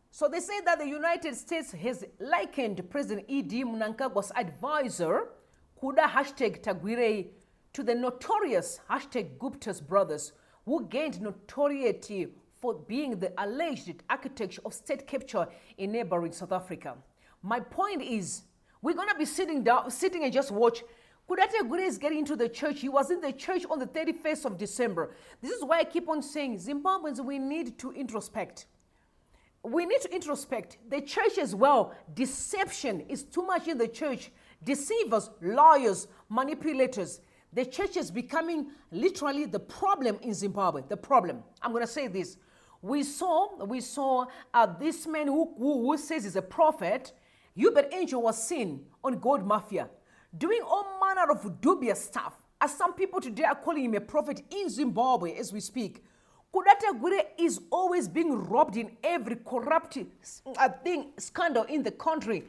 So they say that the United States has likened President E.D. Mnangagwa's advisor, Kuda #Tagwire, to the notorious #Gupta's brothers, who gained notoriety for being the alleged architect of state capture in neighboring South Africa. My point is, we're going to be sitting and just watch. Gweru is getting into the church. He was in the church on the 31st of December. This is why I keep on saying, Zimbabweans, we need to introspect. We need to introspect. The church as well. Deception is too much in the church. Deceivers, liars, manipulators. The church is becoming literally the problem in Zimbabwe. The problem. I'm going to say this. We saw this man who says he's a prophet. Hubert Angel was seen on Gold Mafia doing all manner of dubious stuff. As some people today are calling him a prophet in Zimbabwe as we speak. Gweru is always being robbed in every corrupt scandal in the country.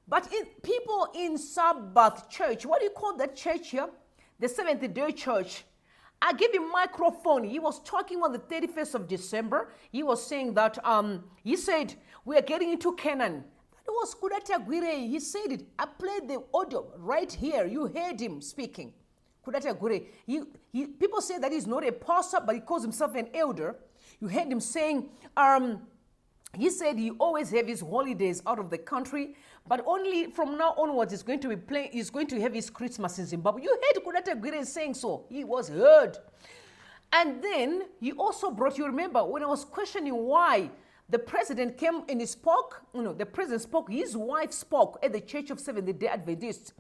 But people in Sabbath Church, what do you call that church here? The Seventh-day Church. I gave him microphone. He was talking on the 31st of December. He was saying that, he said, we are getting into Canaan. That was Gweru. He said it. I played the audio right here. You heard him speaking. Gweru. People say that he's not a pastor, but he calls himself an elder. You heard him saying, he said he always have his holidays out of the country, but only from now onwards he's going to have his Christmas in Zimbabwe. You heard Gweru saying so. He was heard. And then he also brought, you remember, when I was questioning why the president came and he spoke, the president spoke, his wife spoke at the Church of Seventh-day Adventists.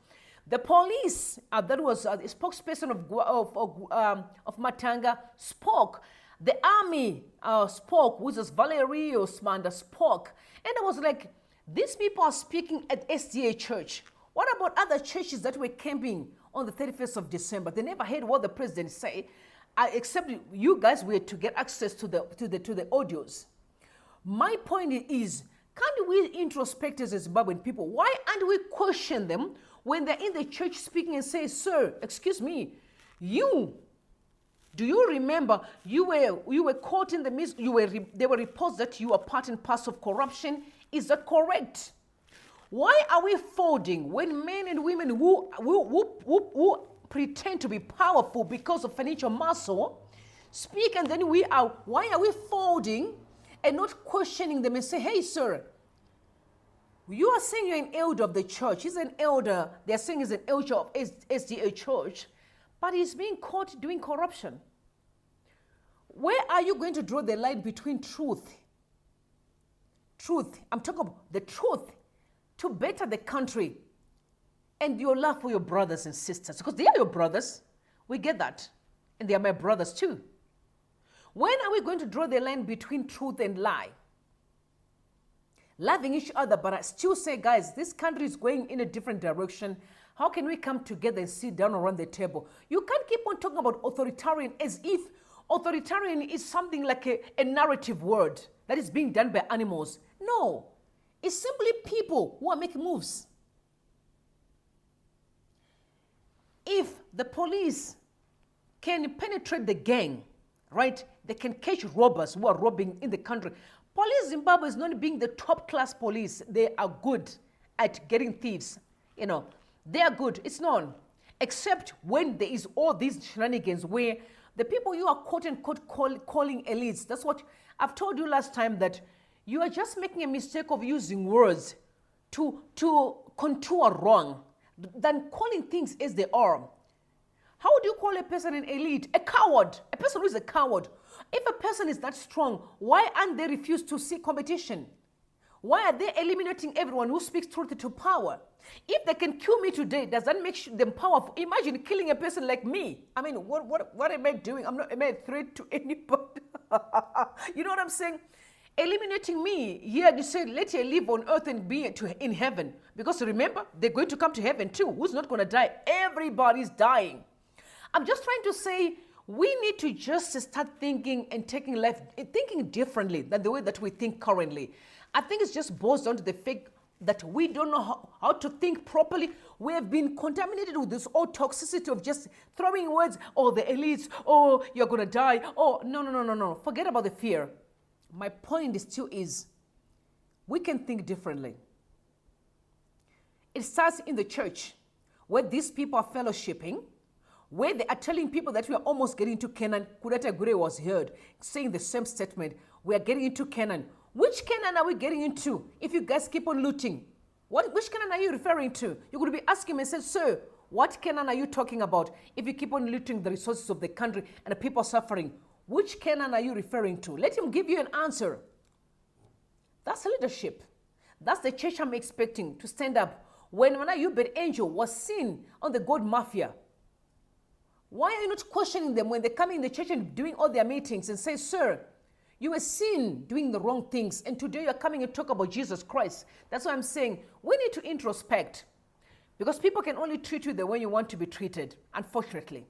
The police, that was the spokesperson of Matanga, spoke. The army spoke, which was Valerio Smanda spoke. And I was like, these people are speaking at SDA Church. What about other churches that were camping on the 31st of December? They never heard what the president said, except you guys were to get access to the audios. My point is, can't we introspect as Zimbabwean people? Why aren't we question them when they're in the church speaking and say, sir, excuse me, do you remember you were caught in the midst, there were reports that you were part and parcel of corruption? Is that correct? Why are we folding when men and women who pretend to be powerful because of financial muscle speak, and then why are we folding and not questioning them and say, hey, sir, you are saying you're an elder of the church. He's an elder. They're saying he's an elder of SDA Church, but he's being caught doing corruption. Where are you going to draw the line between truth? I'm talking about the truth to better the country and your love for your brothers and sisters, because they are your brothers. We get that. And they are my brothers too. When are we going to draw the line between truth and lie? Loving each other, but I still say, guys, this country is going in a different direction. How can we come together and sit down around the table? You can't keep on talking about authoritarian as if authoritarian is something like a narrative word that is being done by animals. No, it's simply people who are making moves. If the police can penetrate the gang, right, they can catch robbers who are robbing in the country. Police Zimbabwe is not being the top class police. They are good at getting thieves. You know, they are good. It's known. Except when there is all these shenanigans where the people you are quote unquote calling elites, that's what I've told you last time, that you are just making a mistake of using words to contour wrong than calling things as they are. How do you call a person an elite? A coward. A person who is a coward. If a person is that strong, why aren't they refused to see competition? Why are they eliminating everyone who speaks truth to power? If they can kill me today, does that make them powerful? Imagine killing a person like me. I mean, what am I doing? Am I a threat to anybody? You know what I'm saying? Eliminating me, here you say, let you live on earth and be in heaven. Because remember, they're going to come to heaven too. Who's not going to die? Everybody's dying. I'm just trying to say, we need to just start thinking and thinking differently than the way that we think currently. I think it's just boils down to the fact that we don't know how to think properly. We have been contaminated with this old toxicity of just throwing words, oh, the elites, oh, you're going to die. Oh, no. Forget about the fear. My point still is, we can think differently. It starts in the church, where these people are fellowshipping, where they are telling people that we are almost getting into Canaan. Kudeta Gweru was heard saying the same statement. We are getting into Canaan. Which Canaan are we getting into if you guys keep on looting? Which Canaan are you referring to? You could be asking me and say, sir, what Canaan are you talking about if you keep on looting the resources of the country and the people suffering? Which Canaan are you referring to? Let him give you an answer. That's leadership. That's the church I'm expecting to stand up. When Ayubet Angel was seen on the God Mafia, why are you not questioning them when they come in the church and doing all their meetings and say, sir, you were seen doing the wrong things, and today you're coming and talk about Jesus Christ? That's why I'm saying we need to introspect, because people can only treat you the way you want to be treated, unfortunately.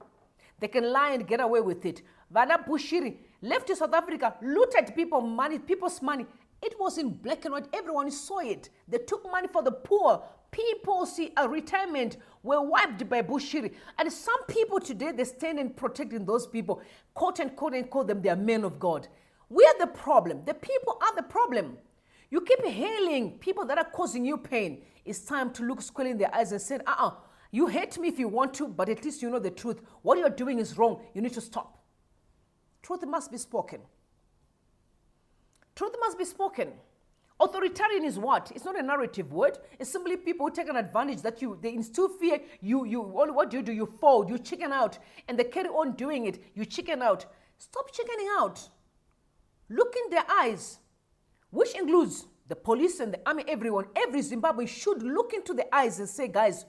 They can lie and get away with it. Vana Bushiri left to South Africa, looted people's money. It was in black and white. Everyone saw it. They took money for the poor. People see a retirement were wiped by Bushiri. And some people today, they stand and protecting those people, quote unquote, and call them their men of God. We are the problem. The people are the problem. You keep hailing people that are causing you pain. It's time to look squarely in their eyes and say, you hate me if you want to, but at least you know the truth. What you're doing is wrong. You need to stop. Truth must be spoken. Truth must be spoken. Authoritarian is what? It's not a narrative word. It's simply people who take an advantage that they instill fear. What do? You fold, you chicken out, and they carry on doing it. You chicken out. Stop chickening out. Look in their eyes, which includes the police and the army, everyone. Every Zimbabwean should look into the eyes and say, guys,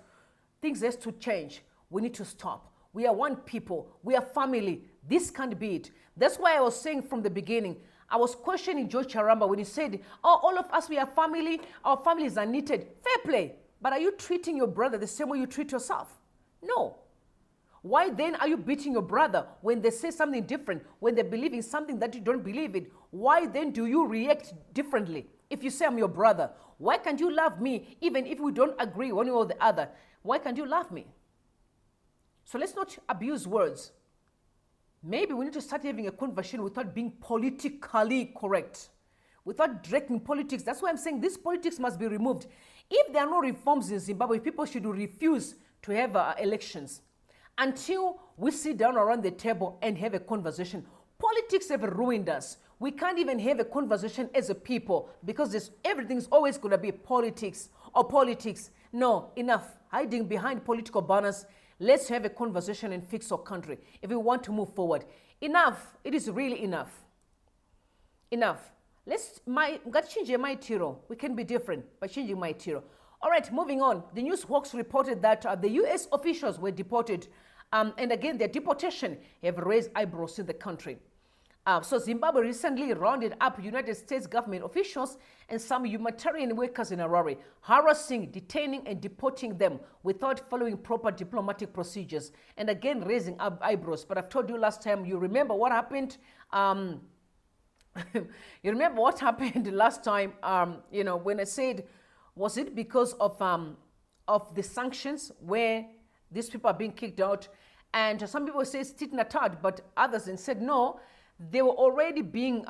things have to change. We need to stop. We are one people. We are family. This can't be it. That's why I was saying from the beginning, I was questioning George Charamba when he said, all of us, we are family. Our families are knitted. Fair play. But are you treating your brother the same way you treat yourself? No. Why then are you beating your brother when they say something different, when they believe in something that you don't believe in? Why then do you react differently? If you say I'm your brother, why can't you love me even if we don't agree one way or the other? Why can't you love me? So let's not abuse words. Maybe we need to start having a conversation without being politically correct, without dragging politics. That's why I'm saying this politics must be removed. If there are no reforms in Zimbabwe, people should refuse to have elections until we sit down around the table and have a conversation. Politics have ruined us. We can't even have a conversation as a people because everything's always going to be politics or politics. No, enough hiding behind political banners. Let's have a conversation and fix our country if we want to move forward. Enough. It is really enough. Enough. Let's change my tiro. We can be different by changing my tiro. All right, moving on. The news hawks reported that the U.S. officials were deported. And again, their deportation have raised eyebrows in the country. So Zimbabwe recently rounded up United States government officials and some humanitarian workers in Harare, harassing, detaining, and deporting them without following proper diplomatic procedures. And again, raising up eyebrows. But I've told you last time, you remember what happened? You remember what happened last time, when I said, was it because of the sanctions where these people are being kicked out? And some people say it's tit and tat, but others said no, they were already being,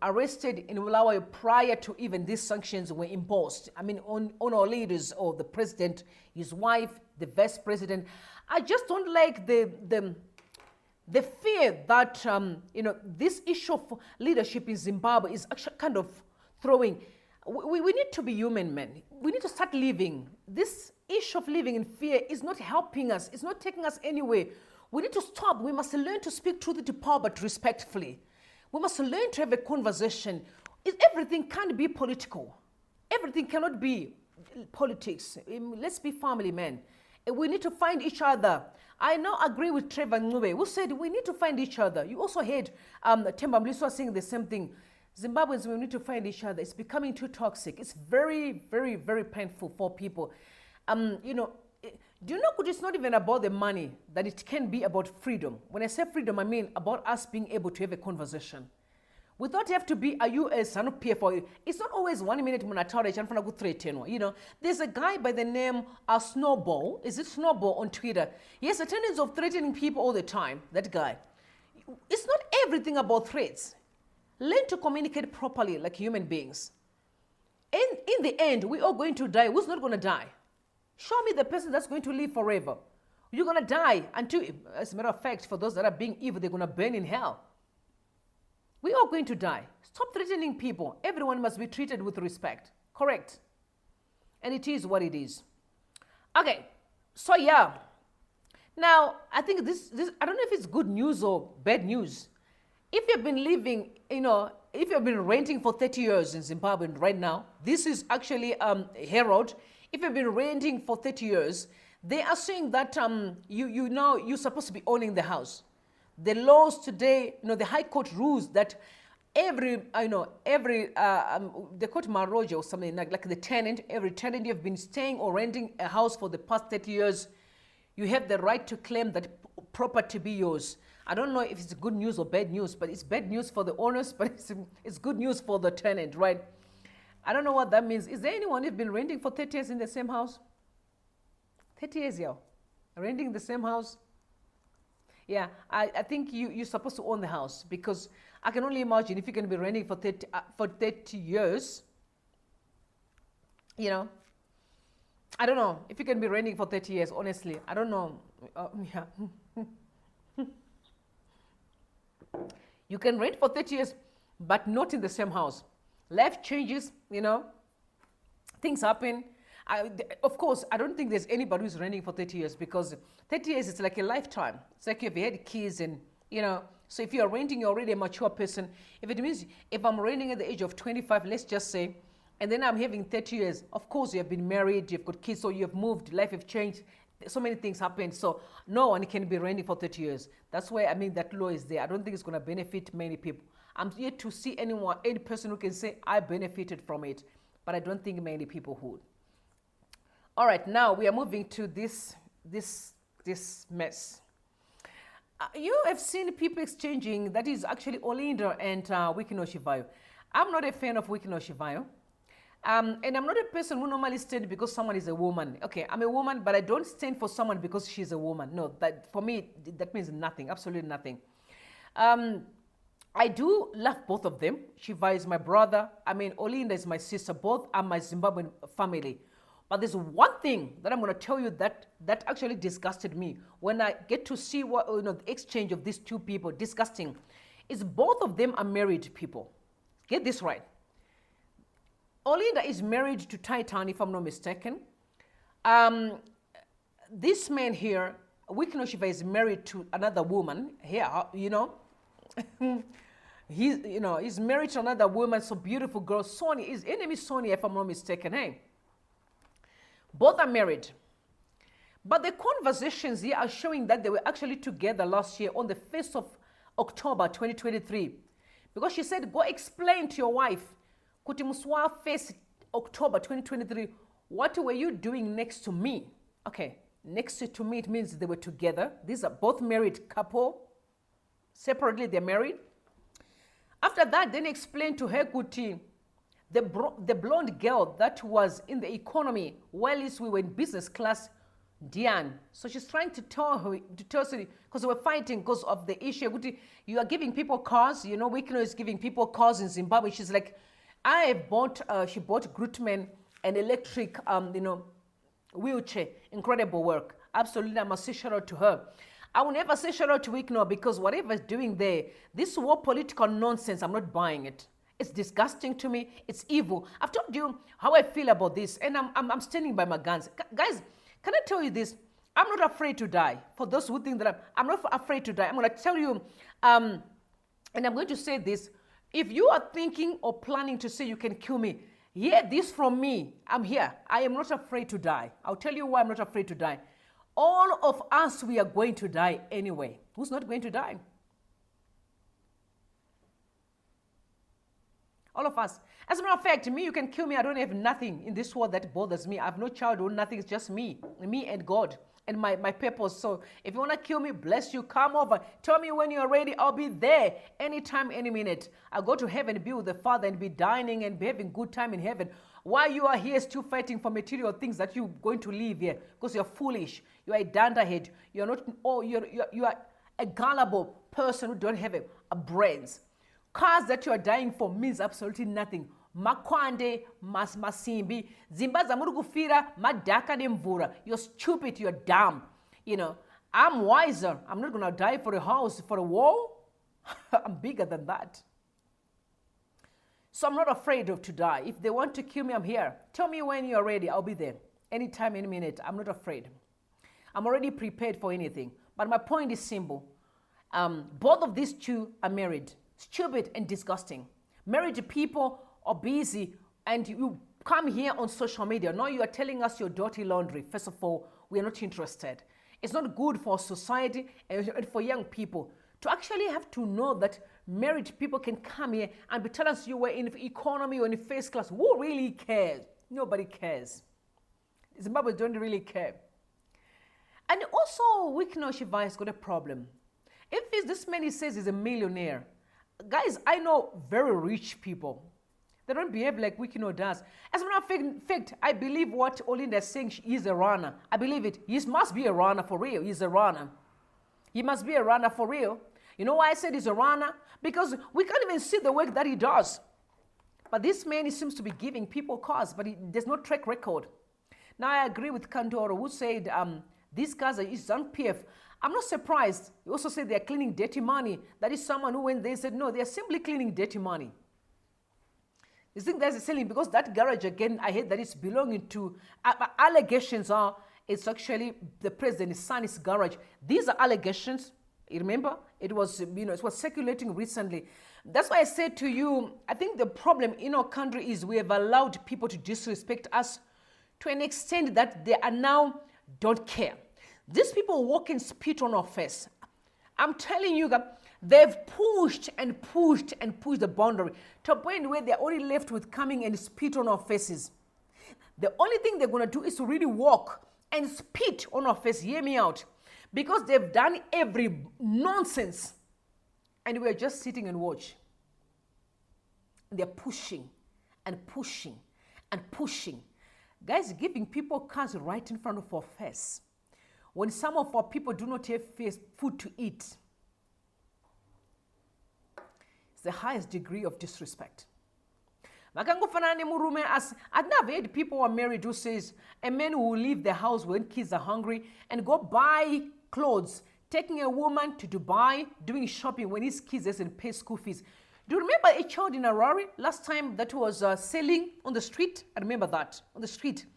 arrested in Malawi prior to even these sanctions were imposed. I mean, on our leaders, or the president, his wife, the vice president. I just don't like the fear that, this issue of leadership in Zimbabwe is actually kind of throwing. We need to be human, men. We need to start living. This issue of living in fear is not helping us. It's not taking us anywhere. We need to stop. We must learn to speak truth to power, but respectfully. We must learn to have a conversation. Everything can't be political. Everything cannot be politics. Let's be family, men. We need to find each other. I now agree with Trevor Ngube, who said we need to find each other. You also heard Themba Mliswa saying the same thing. Zimbabweans, we need to find each other. It's becoming too toxic. It's very, very, very painful for people. Do you know, it's not even about the money, that it can be about freedom. When I say freedom, I mean about us being able to have a conversation. Without have to be a US, I don't pay for it. It's not always 1 minute, there's a guy by the name Snowball. Is it Snowball on Twitter? He has a tendency of threatening people all the time, that guy. It's not everything about threats. Learn to communicate properly like human beings. And in the end, we're all going to die. Who's not going to die? Show me the person that's going to live forever. You're going to die until, as a matter of fact, for those that are being evil, they're going to burn in hell. We're all going to die. Stop threatening people. Everyone must be treated with respect. Correct. And it is what it is. Okay. So, yeah. Now, I think this I don't know if it's good news or bad news. If you've been living, if you've been renting for 30 years in Zimbabwe right now, this is actually Herald. If you've been renting for 30 years, they are saying that you're supposed to be owning the house. The laws today, the High Court rules that they call it Maroja or something like the tenant, every tenant you've been staying or renting a house for the past 30 years, you have the right to claim that property to be yours. I don't know if it's good news or bad news, but it's bad news for the owners, but it's good news for the tenant, right? I don't know what that means. Is there anyone who's been renting for 30 years in the same house? 30 years, yeah. Renting the same house? Yeah, I think you're supposed to own the house, because I can only imagine if you can be renting for 30 years, I don't know if you can be renting for 30 years, honestly. I don't know. Yeah. You can rent for 30 years, but not in the same house. Life changes, things happen. Of course, I don't think there's anybody who's renting for 30 years, because 30 years is like a lifetime. It's like you've had kids and, so if you're renting, you're already a mature person. If it means, if I'm renting at the age of 25, let's just say, and then I'm having 30 years, of course you have been married, you've got kids, so you've moved, life have changed, so many things happen. So no one can be renting for 30 years. That's why, that law is there. I don't think it's going to benefit many people. I'm yet to see any person who can say, I benefited from it. But I don't think many people would. All right, now we are moving to this mess. You have seen people exchanging, that is actually Olinda and Wikino Shivayo. I'm not a fan of Wikino Shivayo. And I'm not a person who normally stands because someone is a woman. Okay, I'm a woman, but I don't stand for someone because she's a woman. No, for me, that means nothing, absolutely nothing. I do love both of them. Shiva is my brother. Olinda is my sister. Both are my Zimbabwean family. But there's one thing that I'm going to tell you that actually disgusted me when I get to see what the exchange of these two people. Disgusting. Is both of them are married people. Get this right. Olinda is married to Titan, if I'm not mistaken. This man here, Wikino Shiva, is married to another woman here. He's married to another woman, so beautiful girl. Sonia, his enemy Sonia, if I'm not mistaken. Hey. Both are married. But the conversations here are showing that they were actually together last year on the 1st of October 2023. Because she said, go explain to your wife, kuti muswa 1st October 2023, what were you doing next to me? Okay, next to me, it means they were together. These are both married couple. Separately, they're married. After that, then explain to her, kuti, the blonde girl that was in the economy, while we were in business class, Diane. So she's trying to tell her, because we're fighting because of the issue. You are giving people cars, you know, Wikino is giving people cars in Zimbabwe. She's like, she bought Grutman an electric, wheelchair. Incredible work. Absolutely, I must say shout out to her. I will never say shout out to Wikino because whatever is doing there, this war political nonsense, I'm not buying it. It's disgusting to me. It's evil. I've told you how I feel about this, and I'm standing by my guns. Guys, can I tell you this? I'm not afraid to die. For those who think that I'm not afraid to die, I'm going to tell you, and I'm going to say this. If you are thinking or planning to say you can kill me, hear this from me. I'm here. I am not afraid to die. I'll tell you why I'm not afraid to die. All of us, we are going to die anyway. Who's not going to die? All of us. As a matter of fact, me, you can kill me. I don't have nothing in this world that bothers me. I have no childhood, nothing. It's just me and God and my purpose. So if you want to kill me, bless you. Come over. Tell me when you're ready. I'll be there anytime, any minute. I'll go to heaven, be with the Father, and be dining and be having good time in heaven. While you are here still fighting for material things that you're going to leave here because you're foolish. You are a danderhead. You're not. Oh, you are a gullible person who don't have a brains. Cars that you are dying for means absolutely nothing. Makwande, masimbi, zimbaza murugufira, madaka nemvura. You're stupid, you're dumb. You know, I'm wiser. I'm not going to die for a house, for a wall. I'm bigger than that. So I'm not afraid to die. If they want to kill me, I'm here. Tell me when you're ready. I'll be there. Anytime, any minute. I'm not afraid. I'm already prepared for anything. But my point is simple. Both of these two are married. Stupid and disgusting. Married people are busy and you come here on social media. Now you are telling us your dirty laundry. First of all, we are not interested. It's not good for society and for young people to actually have to know that married people can come here and be telling us you were in economy or in first class. Who really cares? Nobody cares. Zimbabwe don't really care. And also, Wikino Chibaya has got a problem. If this man he says he's a millionaire, guys, I know very rich people. They don't behave like Wikino does. As a matter of fact, I believe what Olinda is saying. He's a runner. I believe it. He must be a runner for real. He's a runner. He must be a runner for real. You know why I said he's a runner? Because we can't even see the work that he does. But this man, he seems to be giving people cars, but there's no track record. Now, I agree with Kandoro, who said these cars are on PF. I'm not surprised. He also said they're cleaning dirty money. That is someone who went there and said, no, they're simply cleaning dirty money. You think that's a selling because that garage, again, I heard that it's belonging to, allegations are, it's actually the president's son's garage. These are allegations. You remember? It was, it was circulating recently. That's why I said to you, I think the problem in our country is we have allowed people to disrespect us to an extent that they are now don't care. These people walk and spit on our face. I'm telling you, they've pushed and pushed and pushed the boundary to a point where they're only left with coming and spit on our faces. The only thing they're going to do is to really walk and spit on our face. Hear me out. Because they've done every nonsense. And we're just sitting and watch. And they're pushing and pushing and pushing. Guys, giving people cars right in front of our face. When some of our people do not have food to eat. It's the highest degree of disrespect. I've never heard people who are married who says a man who will leave the house when kids are hungry and go buy clothes, taking a woman to Dubai, doing shopping when his kids doesn't pay school fees. Do you remember a child in Harare last time that was selling on the street? I remember that, on the street.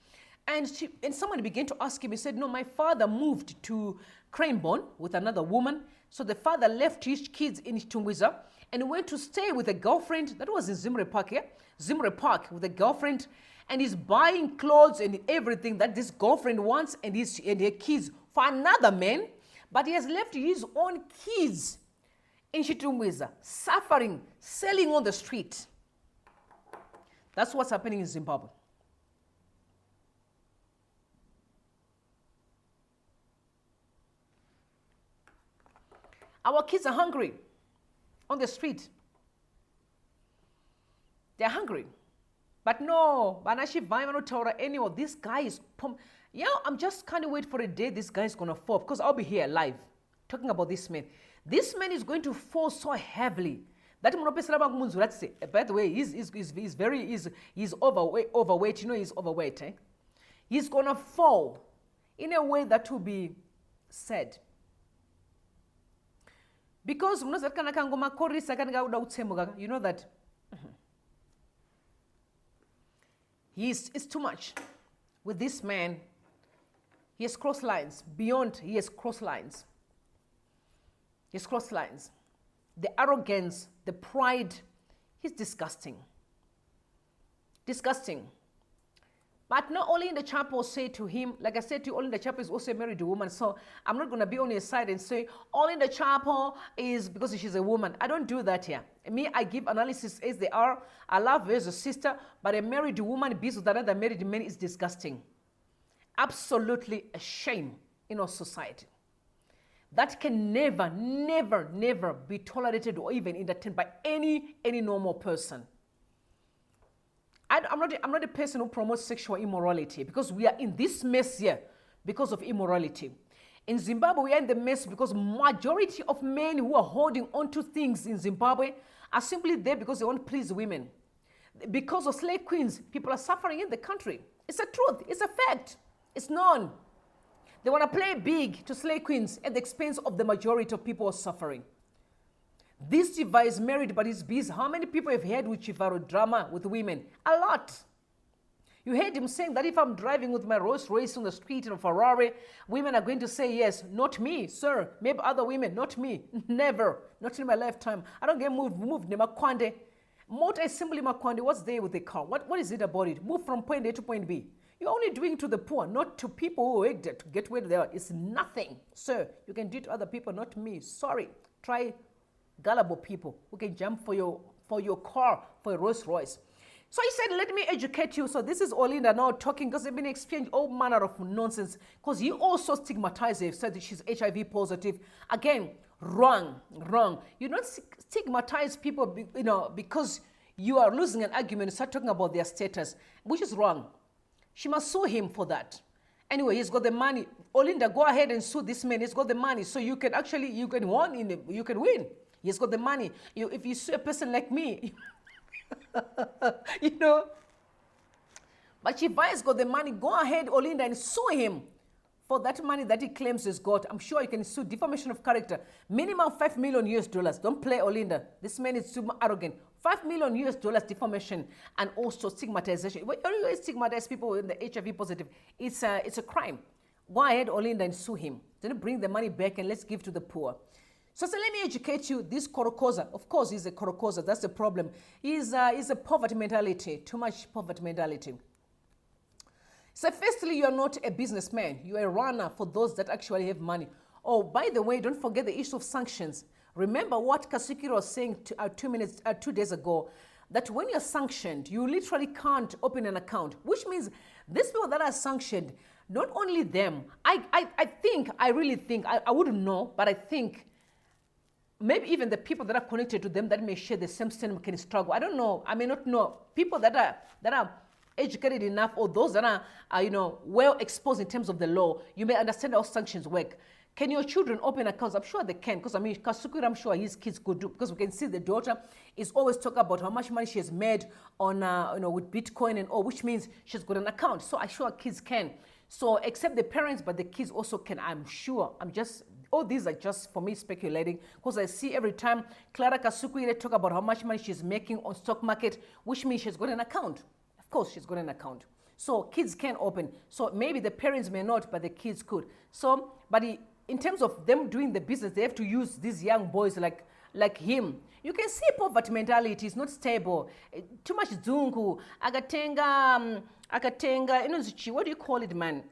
And someone began to ask him, he said, no, my father moved to Cranbourne with another woman. So the father left his kids in Tungwiza and went to stay with a girlfriend. That was in ZimEye Park, yeah? ZimEye Park with a girlfriend, and he's buying clothes and everything that this girlfriend wants and her kids for another man, but he has left his own kids in Chitumwiza, suffering, selling on the street. That's what's happening in Zimbabwe. Our kids are hungry on the street. They're hungry. But no, anyway, this guy is yeah, I'm just kind of wait for a day this guy is going to fall, because I'll be here live talking about this man. This man is going to fall so heavily that by the way, he's overweight. You know, he's overweight. Eh? He's going to fall in a way that will be sad. Because you know that it's too much with this man. He has crossed lines. Beyond, he has crossed lines. He has crossed lines. The arrogance, the pride, he's disgusting. Disgusting. But not only in the chapel say to him, like I said to you, only in the chapel is also a married woman. So I'm not going to be on his side and say, all in the chapel is because she's a woman. I don't do that here. Me, I give analysis as they are. I love her as a sister, but a married woman being with another married man is disgusting. Absolutely a shame in our society. That can never, never, never be tolerated or even entertained by any normal person. I'm not a person who promotes sexual immorality, because we are in this mess here because of immorality. In Zimbabwe, we are in the mess because majority of men who are holding on to things in Zimbabwe are simply there because they want to please women. Because of slave queens, people are suffering in the country. It's a truth. It's a fact. It's known. They want to play big to slave queens at the expense of the majority of people who are suffering. This Chiva is married, but he's busy. How many people have heard with Chivaro drama with women? A lot. You heard him saying that if I'm driving with my Rolls Royce on the street in Harare, women are going to say, yes, not me, sir. Maybe other women, not me. Never. Not in my lifetime. I don't get moved. Makwande. Motor is simply Makwande. What's there with the car? What is it about it? Move from point A to point B. You're only doing it to the poor, not to people who to get where they are. It's nothing. Sir, you can do it to other people, not me. Sorry. Try gullible people who can jump for your car, for a Rolls Royce. So he said, let me educate you. So this is Olinda now talking, because they've been exchanging all manner of nonsense, because he also stigmatized her, said that she's HIV positive. Again, wrong. You don't stigmatize people, because you are losing an argument and start talking about their status, which is wrong. She must sue him for that. Anyway, he's got the money. Olinda, go ahead and sue this man. He's got the money. So you can win. He's got the money. If you sue a person like me, But Chivaya's got the money. Go ahead, Olinda, and sue him for that money that he claims he's got. I'm sure you can sue defamation of character. Minimum $5 million. Don't play, Olinda. This man is super arrogant. $5 million defamation, and also stigmatization. When you stigmatize people in the HIV positive, it's a crime. Go ahead, Olinda, and sue him. Then bring the money back and let's give to the poor. So let me educate you. This Korokoza, of course, he's a Korokoza. That's the problem. He's a poverty mentality, too much poverty mentality. So firstly, you're not a businessman. You're a runner for those that actually have money. Oh, by the way, don't forget the issue of sanctions. Remember what Kasukiro was saying 2 days ago, that when you're sanctioned, you literally can't open an account, which means these people that are sanctioned, not only them, I really think, I wouldn't know, but I think maybe even the people that are connected to them that may share the same sentiment can struggle. I don't know. I may not know. People that are educated enough, or those that are well exposed in terms of the law, you may understand how sanctions work. Can your children open accounts? I'm sure they can, because Kasukira, I'm sure his kids could do, because we can see the daughter is always talking about how much money she has made on with Bitcoin and all, which means she's got an account. So I'm sure kids can. So except the parents, but the kids also can. I'm sure. All these are just for me speculating, because I see every time Clara Kasukira talk about how much money she's making on stock market, which means she's got an account. Of course, she's got an account. So kids can open. So maybe the parents may not, but the kids could. So, in terms of them doing the business, they have to use these young boys like like him. You can see poverty mentality is not stable. Too much dzungu. Akatenga, what do you call it, man?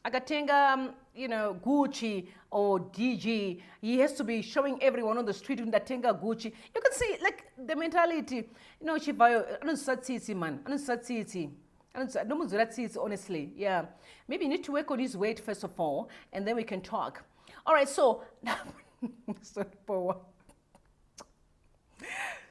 Akatenga, Gucci or DG. He has to be showing everyone on the street in that Tenga Gucci. You can see, like, the mentality. Chibaya, I don't start man. I don't start honestly. Yeah. Maybe you need to work on his weight first of all, and then we can talk. All right, so,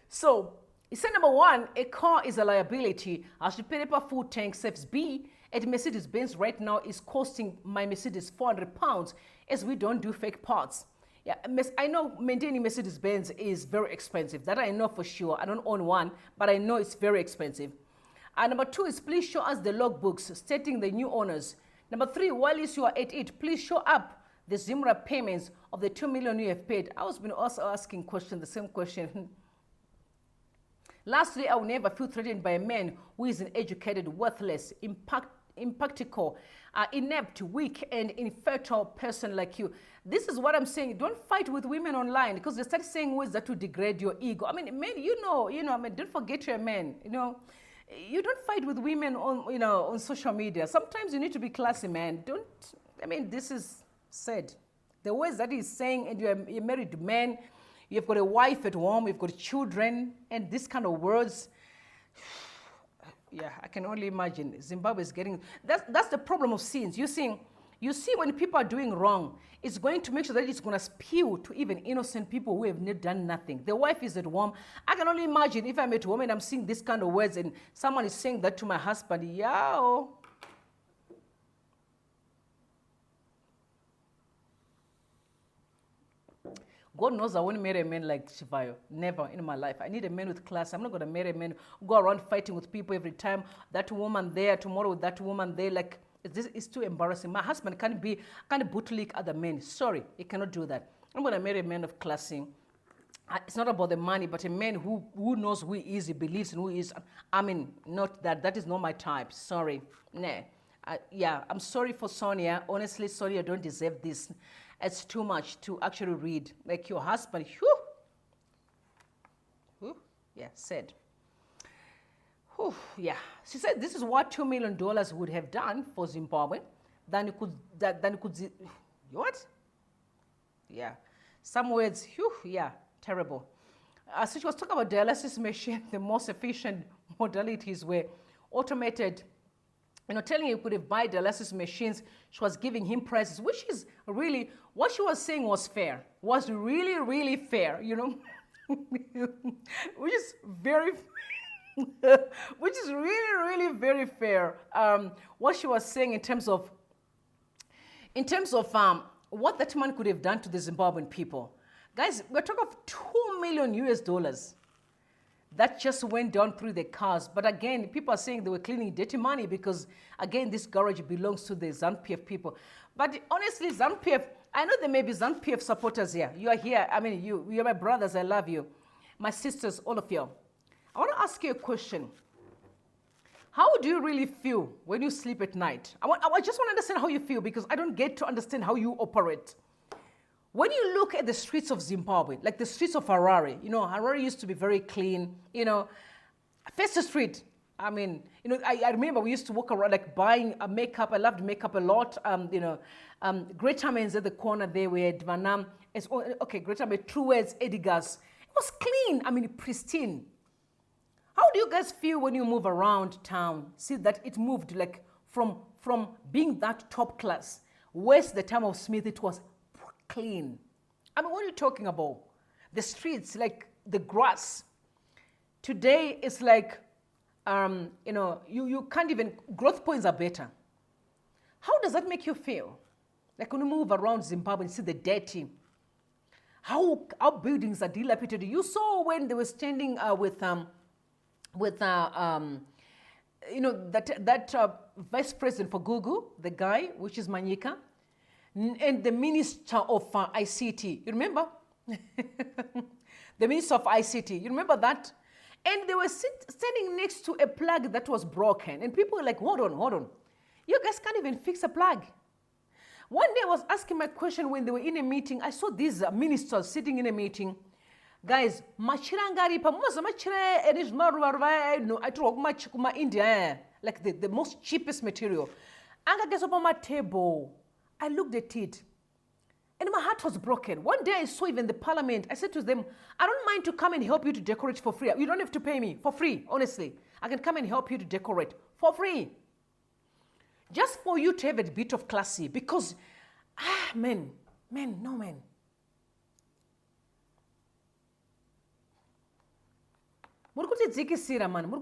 so, he said number one, a car is a liability. As the paper full tank saves B at Mercedes-Benz right now is costing my Mercedes £400 as we don't do fake parts. Yeah, I know maintaining Mercedes-Benz is very expensive. That I know for sure. I don't own one, but I know it's very expensive. And number two is please show us the logbooks stating the new owners. Number three, while you are at it, please show up the ZimEye payments of the 2 million you have paid. I was been also asking the same question. Lastly, I will never feel threatened by a man who is uneducated, worthless, impractical, inept, weak, and infertile person like you. This is what I'm saying. Don't fight with women online because they start saying words that will degrade your ego. I mean, men, don't forget you're a man, You don't fight with women on, on social media. Sometimes you need to be classy, man. This is said. The words that he's saying, and you're a married man, you've got a wife at home, you've got children, and this kind of words, yeah, I can only imagine. Zimbabwe is getting, that's the problem of sins. You see when people are doing wrong, it's going to make sure that it's going to spew to even innocent people who have not done nothing. The wife is at home. I can only imagine if I'm at home and I'm seeing this kind of words and someone is saying that to my husband, yeah. God knows I won't marry a man like Chibaya. Never in my life. I need a man with class. I'm not going to marry a man who go around fighting with people every time. That woman there, tomorrow with that woman there. Like, this is too embarrassing. My husband can't bootlick other men. Sorry, he cannot do that. I'm going to marry a man of classing. It's not about the money, but a man who knows who he is, he believes in who he is. Not that. That is not my type. Sorry. Nah. Yeah, I'm sorry for Sonia. Honestly, Sonia, don't deserve this. It's too much to actually read. Like your husband, said. Yeah. She said this is what $2 million would have done for Zimbabwe. Then you could, what? Yeah. Some words, terrible. So she was talking about dialysis machine. The most efficient modalities were automated. Telling you could have buy dialysis machines. She was giving him prices, which is really, what she was saying was fair. Was really, really fair, which is very, which is really, really very fair. What she was saying in terms of what that man could have done to the Zimbabwean people. Guys, we're talking of $2 million that just went down through the cars. But again, people are saying they were cleaning dirty money because, again, this garage belongs to the ZANU-PF people. But honestly, ZANU-PF, I know there may be ZANU-PF supporters here. You are here. You're my brothers. I love you. My sisters, all of you. I want to ask you a question. How do you really feel when you sleep at night? I just want to understand how you feel because I don't get to understand how you operate. When you look at the streets of Zimbabwe, like the streets of Harare, Harare used to be very clean, Festa Street, I remember we used to walk around like buying makeup. I loved makeup a lot. Greater Men's at the corner there, we had Vanam. Greater Men, True Words, Edgar's. It was clean, pristine. How do you guys feel when you move around town? See that it moved like from being that top class. Where's the time of Smith, it was clean. What are you talking about? The streets, like the grass. Today, it's like, you can't even, growth points are better. How does that make you feel? Like when you move around Zimbabwe and see the dirty, how buildings are dilapidated. You saw when they were standing that vice president for Google, the guy, which is Manyika, and the minister of ICT. You remember? The minister of ICT. You remember that? And they were standing next to a plug that was broken. And people were like, hold on. You guys can't even fix a plug. One day I was asking my question when they were in a meeting. I saw these ministers sitting in a meeting. Guys, machira ngaripa muza machira erish maruva no I talk much kuma India like the most cheapest material. Anga gets up on my table. I looked at it. And my heart was broken. One day I saw even the parliament. I said to them, I don't mind to come and help you to decorate for free. You don't have to pay me for free, honestly. I can come and help you to decorate for free. Just for you to have a bit of classy. Because, man. Murkuti dzikisira, man.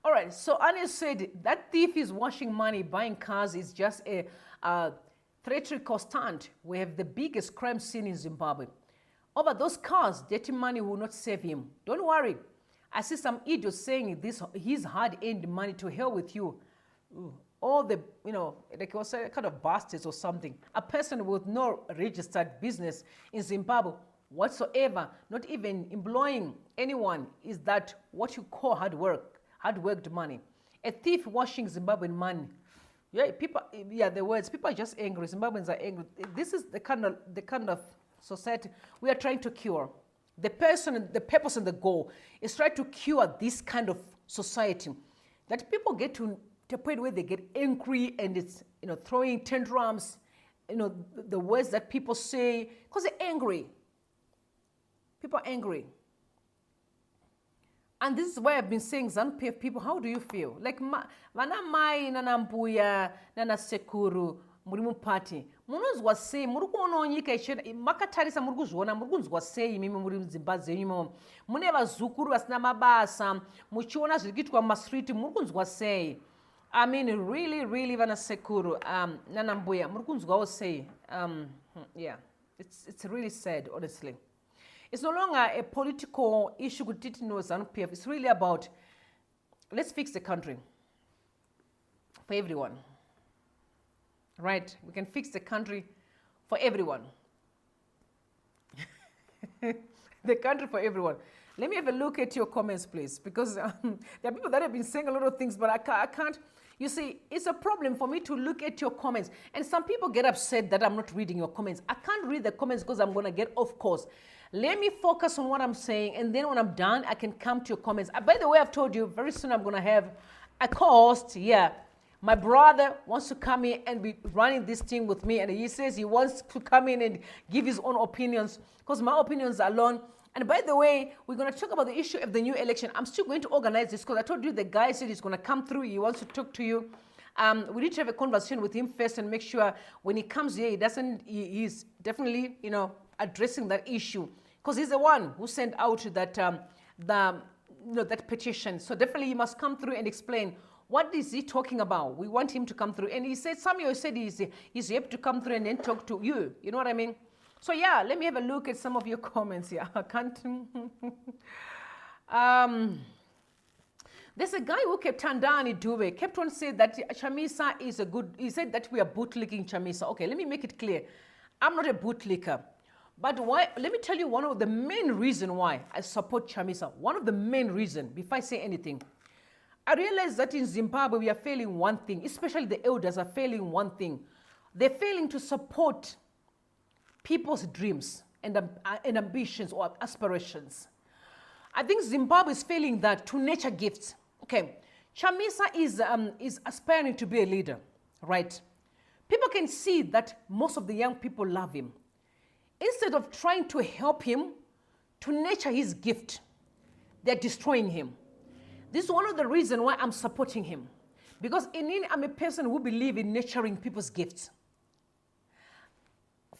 All right, so Anya said that thief is washing money, buying cars is just a threat constant. We have the biggest crime scene in Zimbabwe. Over those cars, dirty money will not save him. Don't worry. I see some idiot saying this, his hard-earned money, to hell with you. Ooh. All the, like was kind of bastards or something. A person with no registered business in Zimbabwe whatsoever, not even employing anyone, is that what you call hard-worked money. A thief washing Zimbabwean money. Yeah, the words, people are just angry. Zimbabweans are angry. This is the kind of society we are trying to cure. The purpose and the goal is try to cure this kind of society. That people get to a point where they get angry and it's, throwing tantrums, the words that people say, because they're angry. People are angry. And this is why I've been saying, ZANU-PF people, how do you feel? Like, vana mai, nana mbuya, nana sekuru, murimu party. Munuzwa sei, muruku ononyika ishena, makatarisa muruku zhuona, muruku nzwa sei, mimi muri Zimbabwe imo. Mune vazukuru vasina mabasa, muchiona zvirikuitwa mumastreet, muruku nzwa sei. I mean, really, vana sekuru, nana mbuya, muruku nzwa sei. Yeah, it's really sad, honestly. It's no longer a political issue with ZANU-PF. It's really about, let's fix the country for everyone. Right? We can fix the country for everyone. The country for everyone. Let me have a look at your comments, please, because there are people that have been saying a lot of things, but I can't. You see, it's a problem for me to look at your comments. And some people get upset that I'm not reading your comments. I can't read the comments because I'm going to get off course. Let me focus on what I'm saying, and then when I'm done, I can come to your comments. By the way, I've told you, very soon I'm going to have a co-host. Yeah, my brother wants to come in and be running this thing with me, and he says he wants to come in and give his own opinions, because my opinions are alone. And by the way, we're going to talk about the issue of the new election. I'm still going to organize this, because I told you the guy said he's going to come through. He wants to talk to you. We need to have a conversation with him first and make sure when he comes here, he's definitely, addressing that issue, because he's the one who sent out that that petition. So definitely he must come through and explain what is he talking about. We want him to come through. And he said, Samuel said he's able to come through and then talk to you. You know what I mean? So yeah, let me have a look at some of your comments here. I can't. There's a guy who kept Tandani Dube, kept on saying that Chamisa is a good, he said that we are bootlicking Chamisa. Okay, let me make it clear. I'm not a bootlicker. But why? Let me tell you one of the main reasons why I support Chamisa. One of the main reasons, before I say anything, I realize that in Zimbabwe we are failing one thing, especially the elders are failing one thing. They're failing to support people's dreams and ambitions or aspirations. I think Zimbabwe is failing that to nature gifts. Okay, Chamisa is aspiring to be a leader, right? People can see that most of the young people love him. Instead of trying to help him to nurture his gift, they're destroying him. This is one of the reasons why I'm supporting him. Because I'm a person who believes in nurturing people's gifts.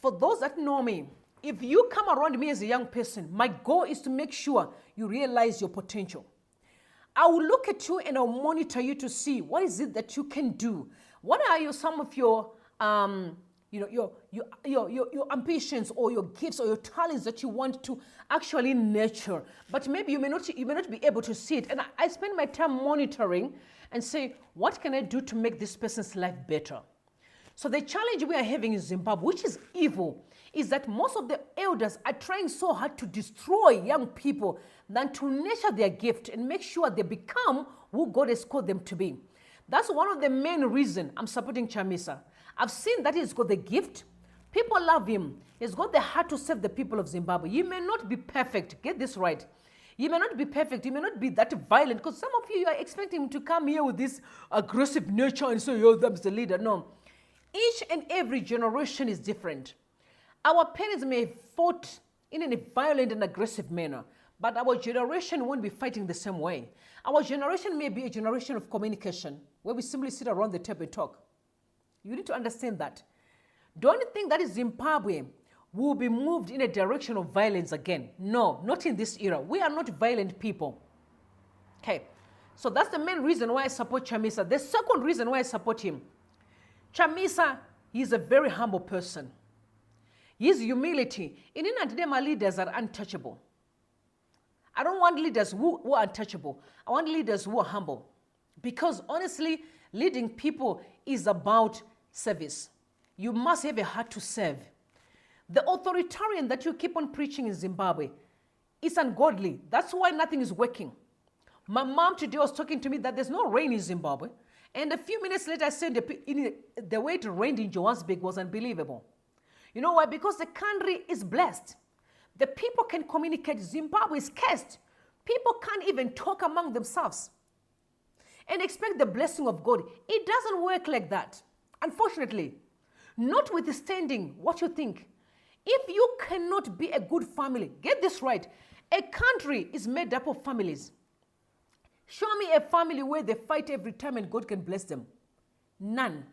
For those that know me, if you come around me as a young person, my goal is to make sure you realize your potential. I will look at you and I'll monitor you to see what is it that you can do. What are some of your your ambitions or your gifts or your talents that you want to actually nurture, but maybe you may not be able to see it. And I spend my time monitoring and say, what can I do to make this person's life better? So the challenge we are having in Zimbabwe, which is evil, is that most of the elders are trying so hard to destroy young people than to nurture their gift and make sure they become who God has called them to be. That's one of the main reasons I'm supporting Chamisa. I've seen that he's got the gift. People love him. He's got the heart to serve the people of Zimbabwe. You may not be perfect. Get this right. You may not be perfect. You may not be that violent. Because some of you are expecting him to come here with this aggressive nature and say, oh, that's the leader. No. Each and every generation is different. Our parents may have fought in a violent and aggressive manner, but our generation won't be fighting the same way. Our generation may be a generation of communication, where we simply sit around the table and talk. You need to understand that. Don't think that Zimbabwe will be moved in a direction of violence again. No, not in this era. We are not violent people. Okay, so that's the main reason why I support Chamisa. The second reason why I support him, Chamisa, he's a very humble person. His humility. In my leaders are untouchable. I don't want leaders who are untouchable. I want leaders who are humble. Because honestly, leading people is about service. You must have a heart to serve. The authoritarian that you keep on preaching in Zimbabwe is ungodly. That's why nothing is working. My mom today was talking to me that there's no rain in Zimbabwe. And a few minutes later, I said the way it rained in Johannesburg was unbelievable. You know why? Because the country is blessed. The people can communicate. Zimbabwe is cursed. People can't even talk among themselves and expect the blessing of God. It doesn't work like that, unfortunately. Notwithstanding what you think, if you cannot be a good family, get this right, a country is made up of families. Show me a family where they fight every time and God can bless them. None.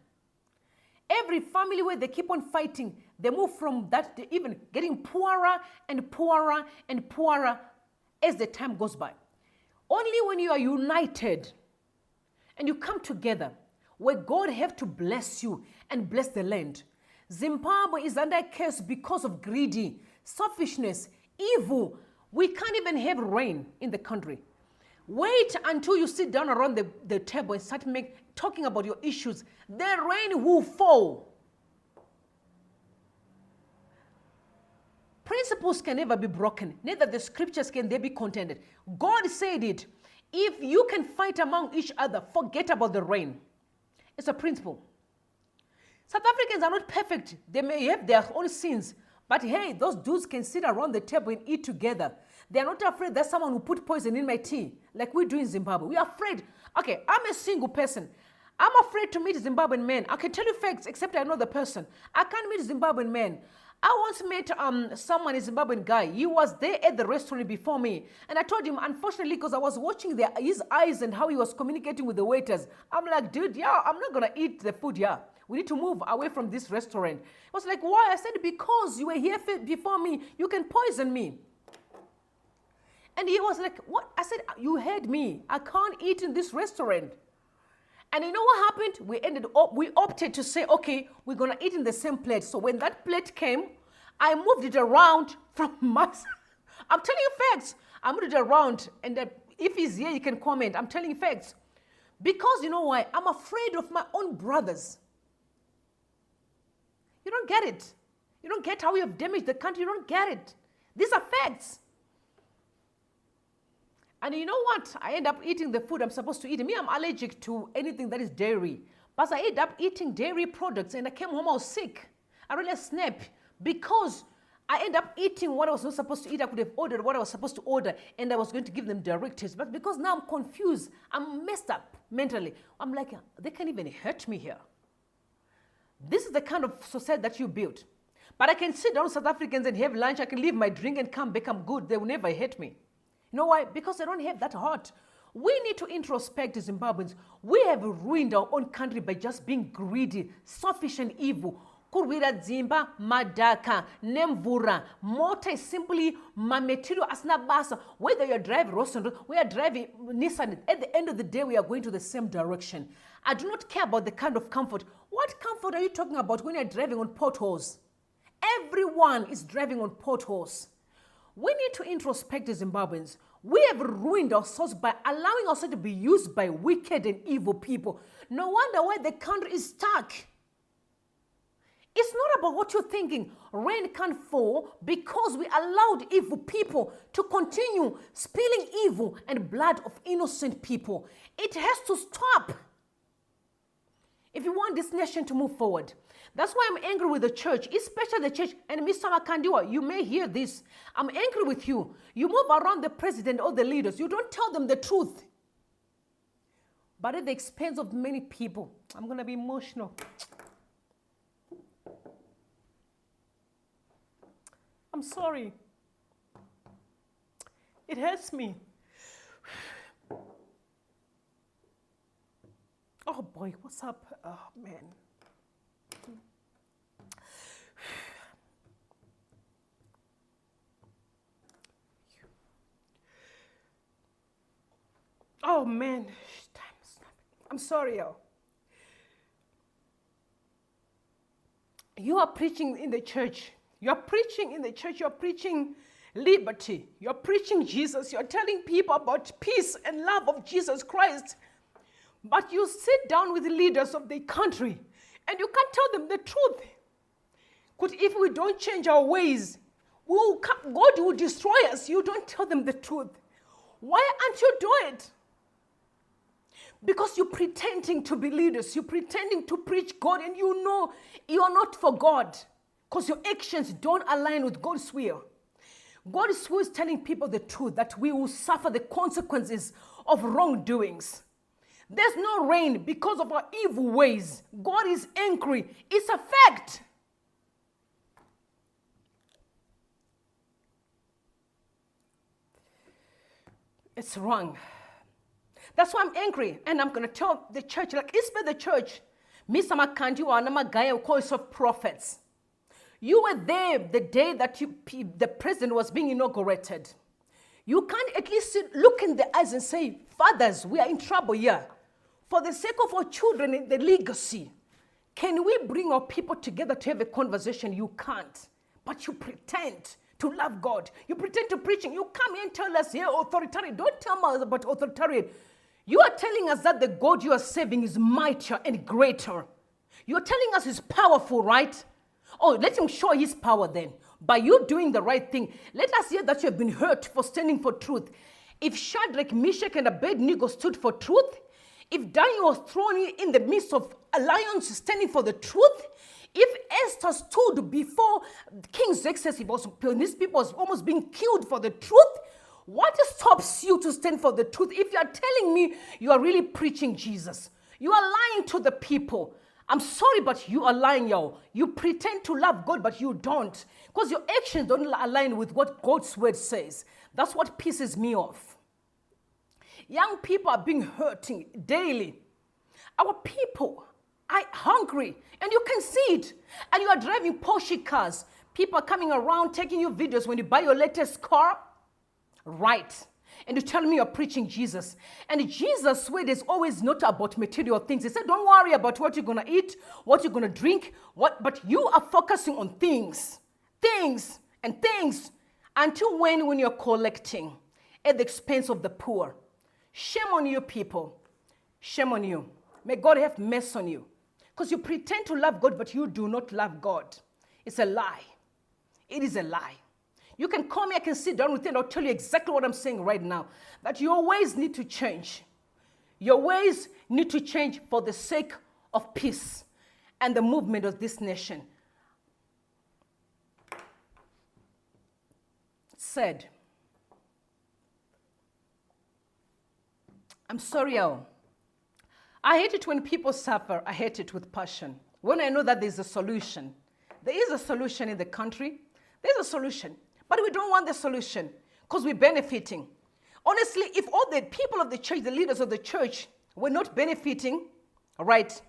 Every family where they keep on fighting, they move from that to even getting poorer and poorer and poorer as the time goes by. Only when you are united and you come together, where God have to bless you and bless the land. Zimbabwe is under curse because of greedy, selfishness, evil. We can't even have rain in the country. Wait until you sit down around the table and start talking about your issues. The rain will fall. Principles can never be broken. Neither the scriptures can they be contended. God said it. If you can fight among each other, forget about the rain. It's a principle. South Africans are not perfect. They may have their own sins. But hey, those dudes can sit around the table and eat together. They are not afraid that someone will put poison in my tea, like we do in Zimbabwe. We are afraid. Okay, I'm a single person. I'm afraid to meet Zimbabwean men. I can tell you facts, except I know the person. I can't meet Zimbabwean men. I once met someone, a Zimbabwean guy. He was there at the restaurant before me. And I told him, unfortunately, because I was watching his eyes and how he was communicating with the waiters. I'm like, dude, yeah, I'm not going to eat the food, yeah. We need to move away from this restaurant. He was like, why? I said, because you were here before me. You can poison me. And he was like, what? I said, you heard me. I can't eat in this restaurant. And you know what happened? We opted to say, okay, we're going to eat in the same plate. So when that plate came, I moved it around from my... I'm telling you facts. I moved it around. And if he's here, you can comment. I'm telling you facts. Because you know why? I'm afraid of my own brothers. You don't get it. You don't get how you have damaged the country. You don't get it. These are facts. And you know what? I end up eating the food I'm supposed to eat. Me, I'm allergic to anything that is dairy. But I ended up eating dairy products and I came home, I was sick. I really snapped because I ended up eating what I was not supposed to eat. I could have ordered what I was supposed to order and I was going to give them directives. But because now I'm confused, I'm messed up mentally. I'm like, they can't even hurt me here. This is the kind of society that you built. But I can sit down with South Africans and have lunch. I can leave my drink and come back. I'm good. They will never hate me. You know why? Because they don't have that heart. We need to introspect as Zimbabweans. We have ruined our own country by just being greedy, selfish and evil. Kurwira dzimba, madaka, nemvura. Motor is simply my material asna basa. Whether you're driving Rossendro, we are driving Nissan. At the end of the day, we are going to the same direction. I do not care about the kind of comfort. What comfort are you talking about when you're driving on potholes? Everyone is driving on potholes. We need to introspect as Zimbabweans. We have ruined ourselves by allowing ourselves to be used by wicked and evil people. No wonder why the country is stuck. It's not about what you're thinking. Rain can't fall because we allowed evil people to continue spilling evil and blood of innocent people. It has to stop if you want this nation to move forward. That's why I'm angry with the church, especially the church. And Mr. Makandiwa, you may hear this. I'm angry with you. You move around the president or the leaders. You don't tell them the truth. But at the expense of many people, I'm going to be emotional. I'm sorry. It hurts me. Oh boy, what's up? Oh man. Oh man. I'm sorry, y'all. You are preaching in the church. You're preaching in the church. You're preaching liberty. You're preaching Jesus. You're telling people about peace and love of Jesus Christ. But you sit down with the leaders of the country and you can't tell them the truth. Because if we don't change our ways, God will destroy us. You don't tell them the truth. Why aren't you doing it? Because you're pretending to be leaders. You're pretending to preach God and you know you're not for God. Because your actions don't align with God's will. God's will is telling people the truth, that we will suffer the consequences of wrongdoings. There's no rain because of our evil ways. God is angry. It's a fact. It's wrong. That's why I'm angry. And I'm going to tell the church, like, especially the church, Mr. Makandiwa and Magaya, of course, of prophets. You were there the day that the president was being inaugurated. You can't at least look in the eyes and say, fathers, we are in trouble here. For the sake of our children and the legacy, can we bring our people together to have a conversation? You can't. But you pretend to love God. You pretend to preaching. You come here and tell us, yeah, authoritarian. Don't tell us about authoritarian. You are telling us that the God you are serving is mightier and greater. You're telling us he's powerful, right? Oh, let him show his power then. By you doing the right thing, let us hear that you have been hurt for standing for truth. If Shadrach, Meshach, and Abednego stood for truth, if Daniel was thrown in the midst of a lion standing for the truth, if Esther stood before King Xerxes, these people was almost being killed for the truth, what stops you to stand for the truth? If you are telling me you are really preaching Jesus, you are lying to the people. I'm sorry, but you are lying, y'all. You pretend to love God, but you don't. Because your actions don't align with what God's word says. That's what pisses me off. Young people are being hurting daily. Our people are hungry, and you can see it. And you are driving Porsche cars. People are coming around taking your videos when you buy your latest car. Right. And you tell me you're preaching Jesus. And Jesus' word is always not about material things. He said, don't worry about what you're going to eat, what you're going to drink, but you are focusing on things, and things, until when you're collecting at the expense of the poor. Shame on you, people. Shame on you. May God have mercy on you. Because you pretend to love God, but you do not love God. It's a lie. It is a lie. You can call me, I can sit down with you, and I'll tell you exactly what I'm saying right now. That your ways need to change. Your ways need to change for the sake of peace and the movement of this nation. Said, I'm sorry, y'all. I hate it when people suffer. I hate it with passion. When I know that there's a solution. There is a solution in the country. There's a solution. But we don't want the solution because we're benefiting. Honestly, if all the people of the church, the leaders of the church, were not benefiting, right,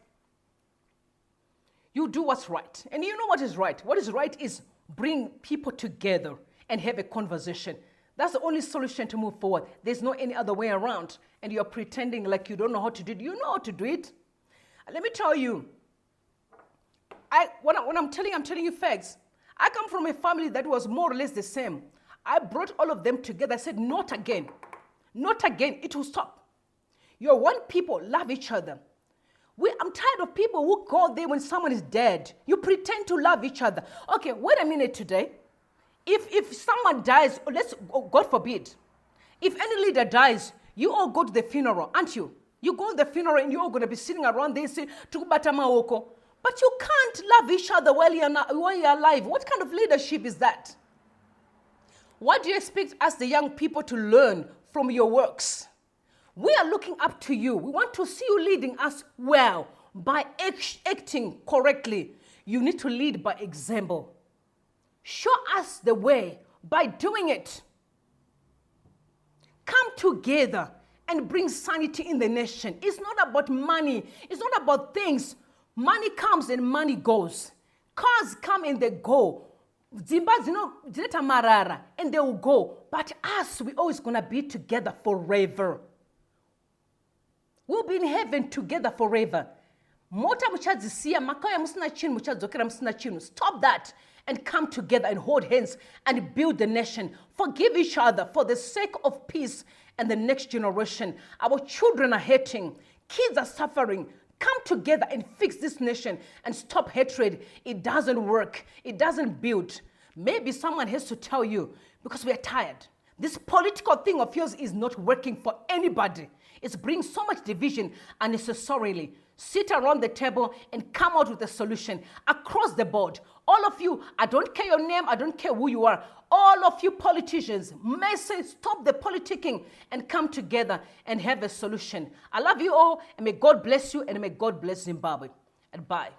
you do what's right. And you know what is right. What is right is bring people together and have a conversation. That's the only solution to move forward. There's no any other way around. And you're pretending like you don't know how to do it. You know how to do it. Let me tell you, when I'm telling you facts. I come from a family that was more or less the same. I brought all of them together. I said, not again. Not again. It will stop. You're one people. Love each other. I'm tired of people who go there when someone is dead. You pretend to love each other. Okay, wait a minute today. If someone dies, God forbid, if any leader dies, you all go to the funeral, aren't you? You go to the funeral and you're all going to be sitting around there saying, "Tukubata maoko." But you can't love each other while you're alive. What kind of leadership is that? What do you expect us, the young people, to learn from your works? We are looking up to you. We want to see you leading us well by acting correctly. You need to lead by example. Show us the way by doing it. Come together and bring sanity in the nation. It's not about money. It's not about things. Money comes and money goes. Cars come and they go. Zimbabwe, marara, and they will go. But us, we're always going to be together forever. We'll be in heaven together forever. Mota muchadzisiya makaya musina chinu muchadzokera musina chinu. Stop that and come together and hold hands and build the nation. Forgive each other for the sake of peace and the next generation. Our children are hurting. Kids are suffering. Come together and fix this nation and stop hatred. It doesn't work. It doesn't build. Maybe someone has to tell you because we are tired. This political thing of yours is not working for anybody. It's bringing so much division unnecessarily. Sit around the table and come out with a solution across the board. All of you, I don't care your name, I don't care who you are. All of you politicians, may say stop the politicking and come together and have a solution. I love you all, and may God bless you, and may God bless Zimbabwe. And bye.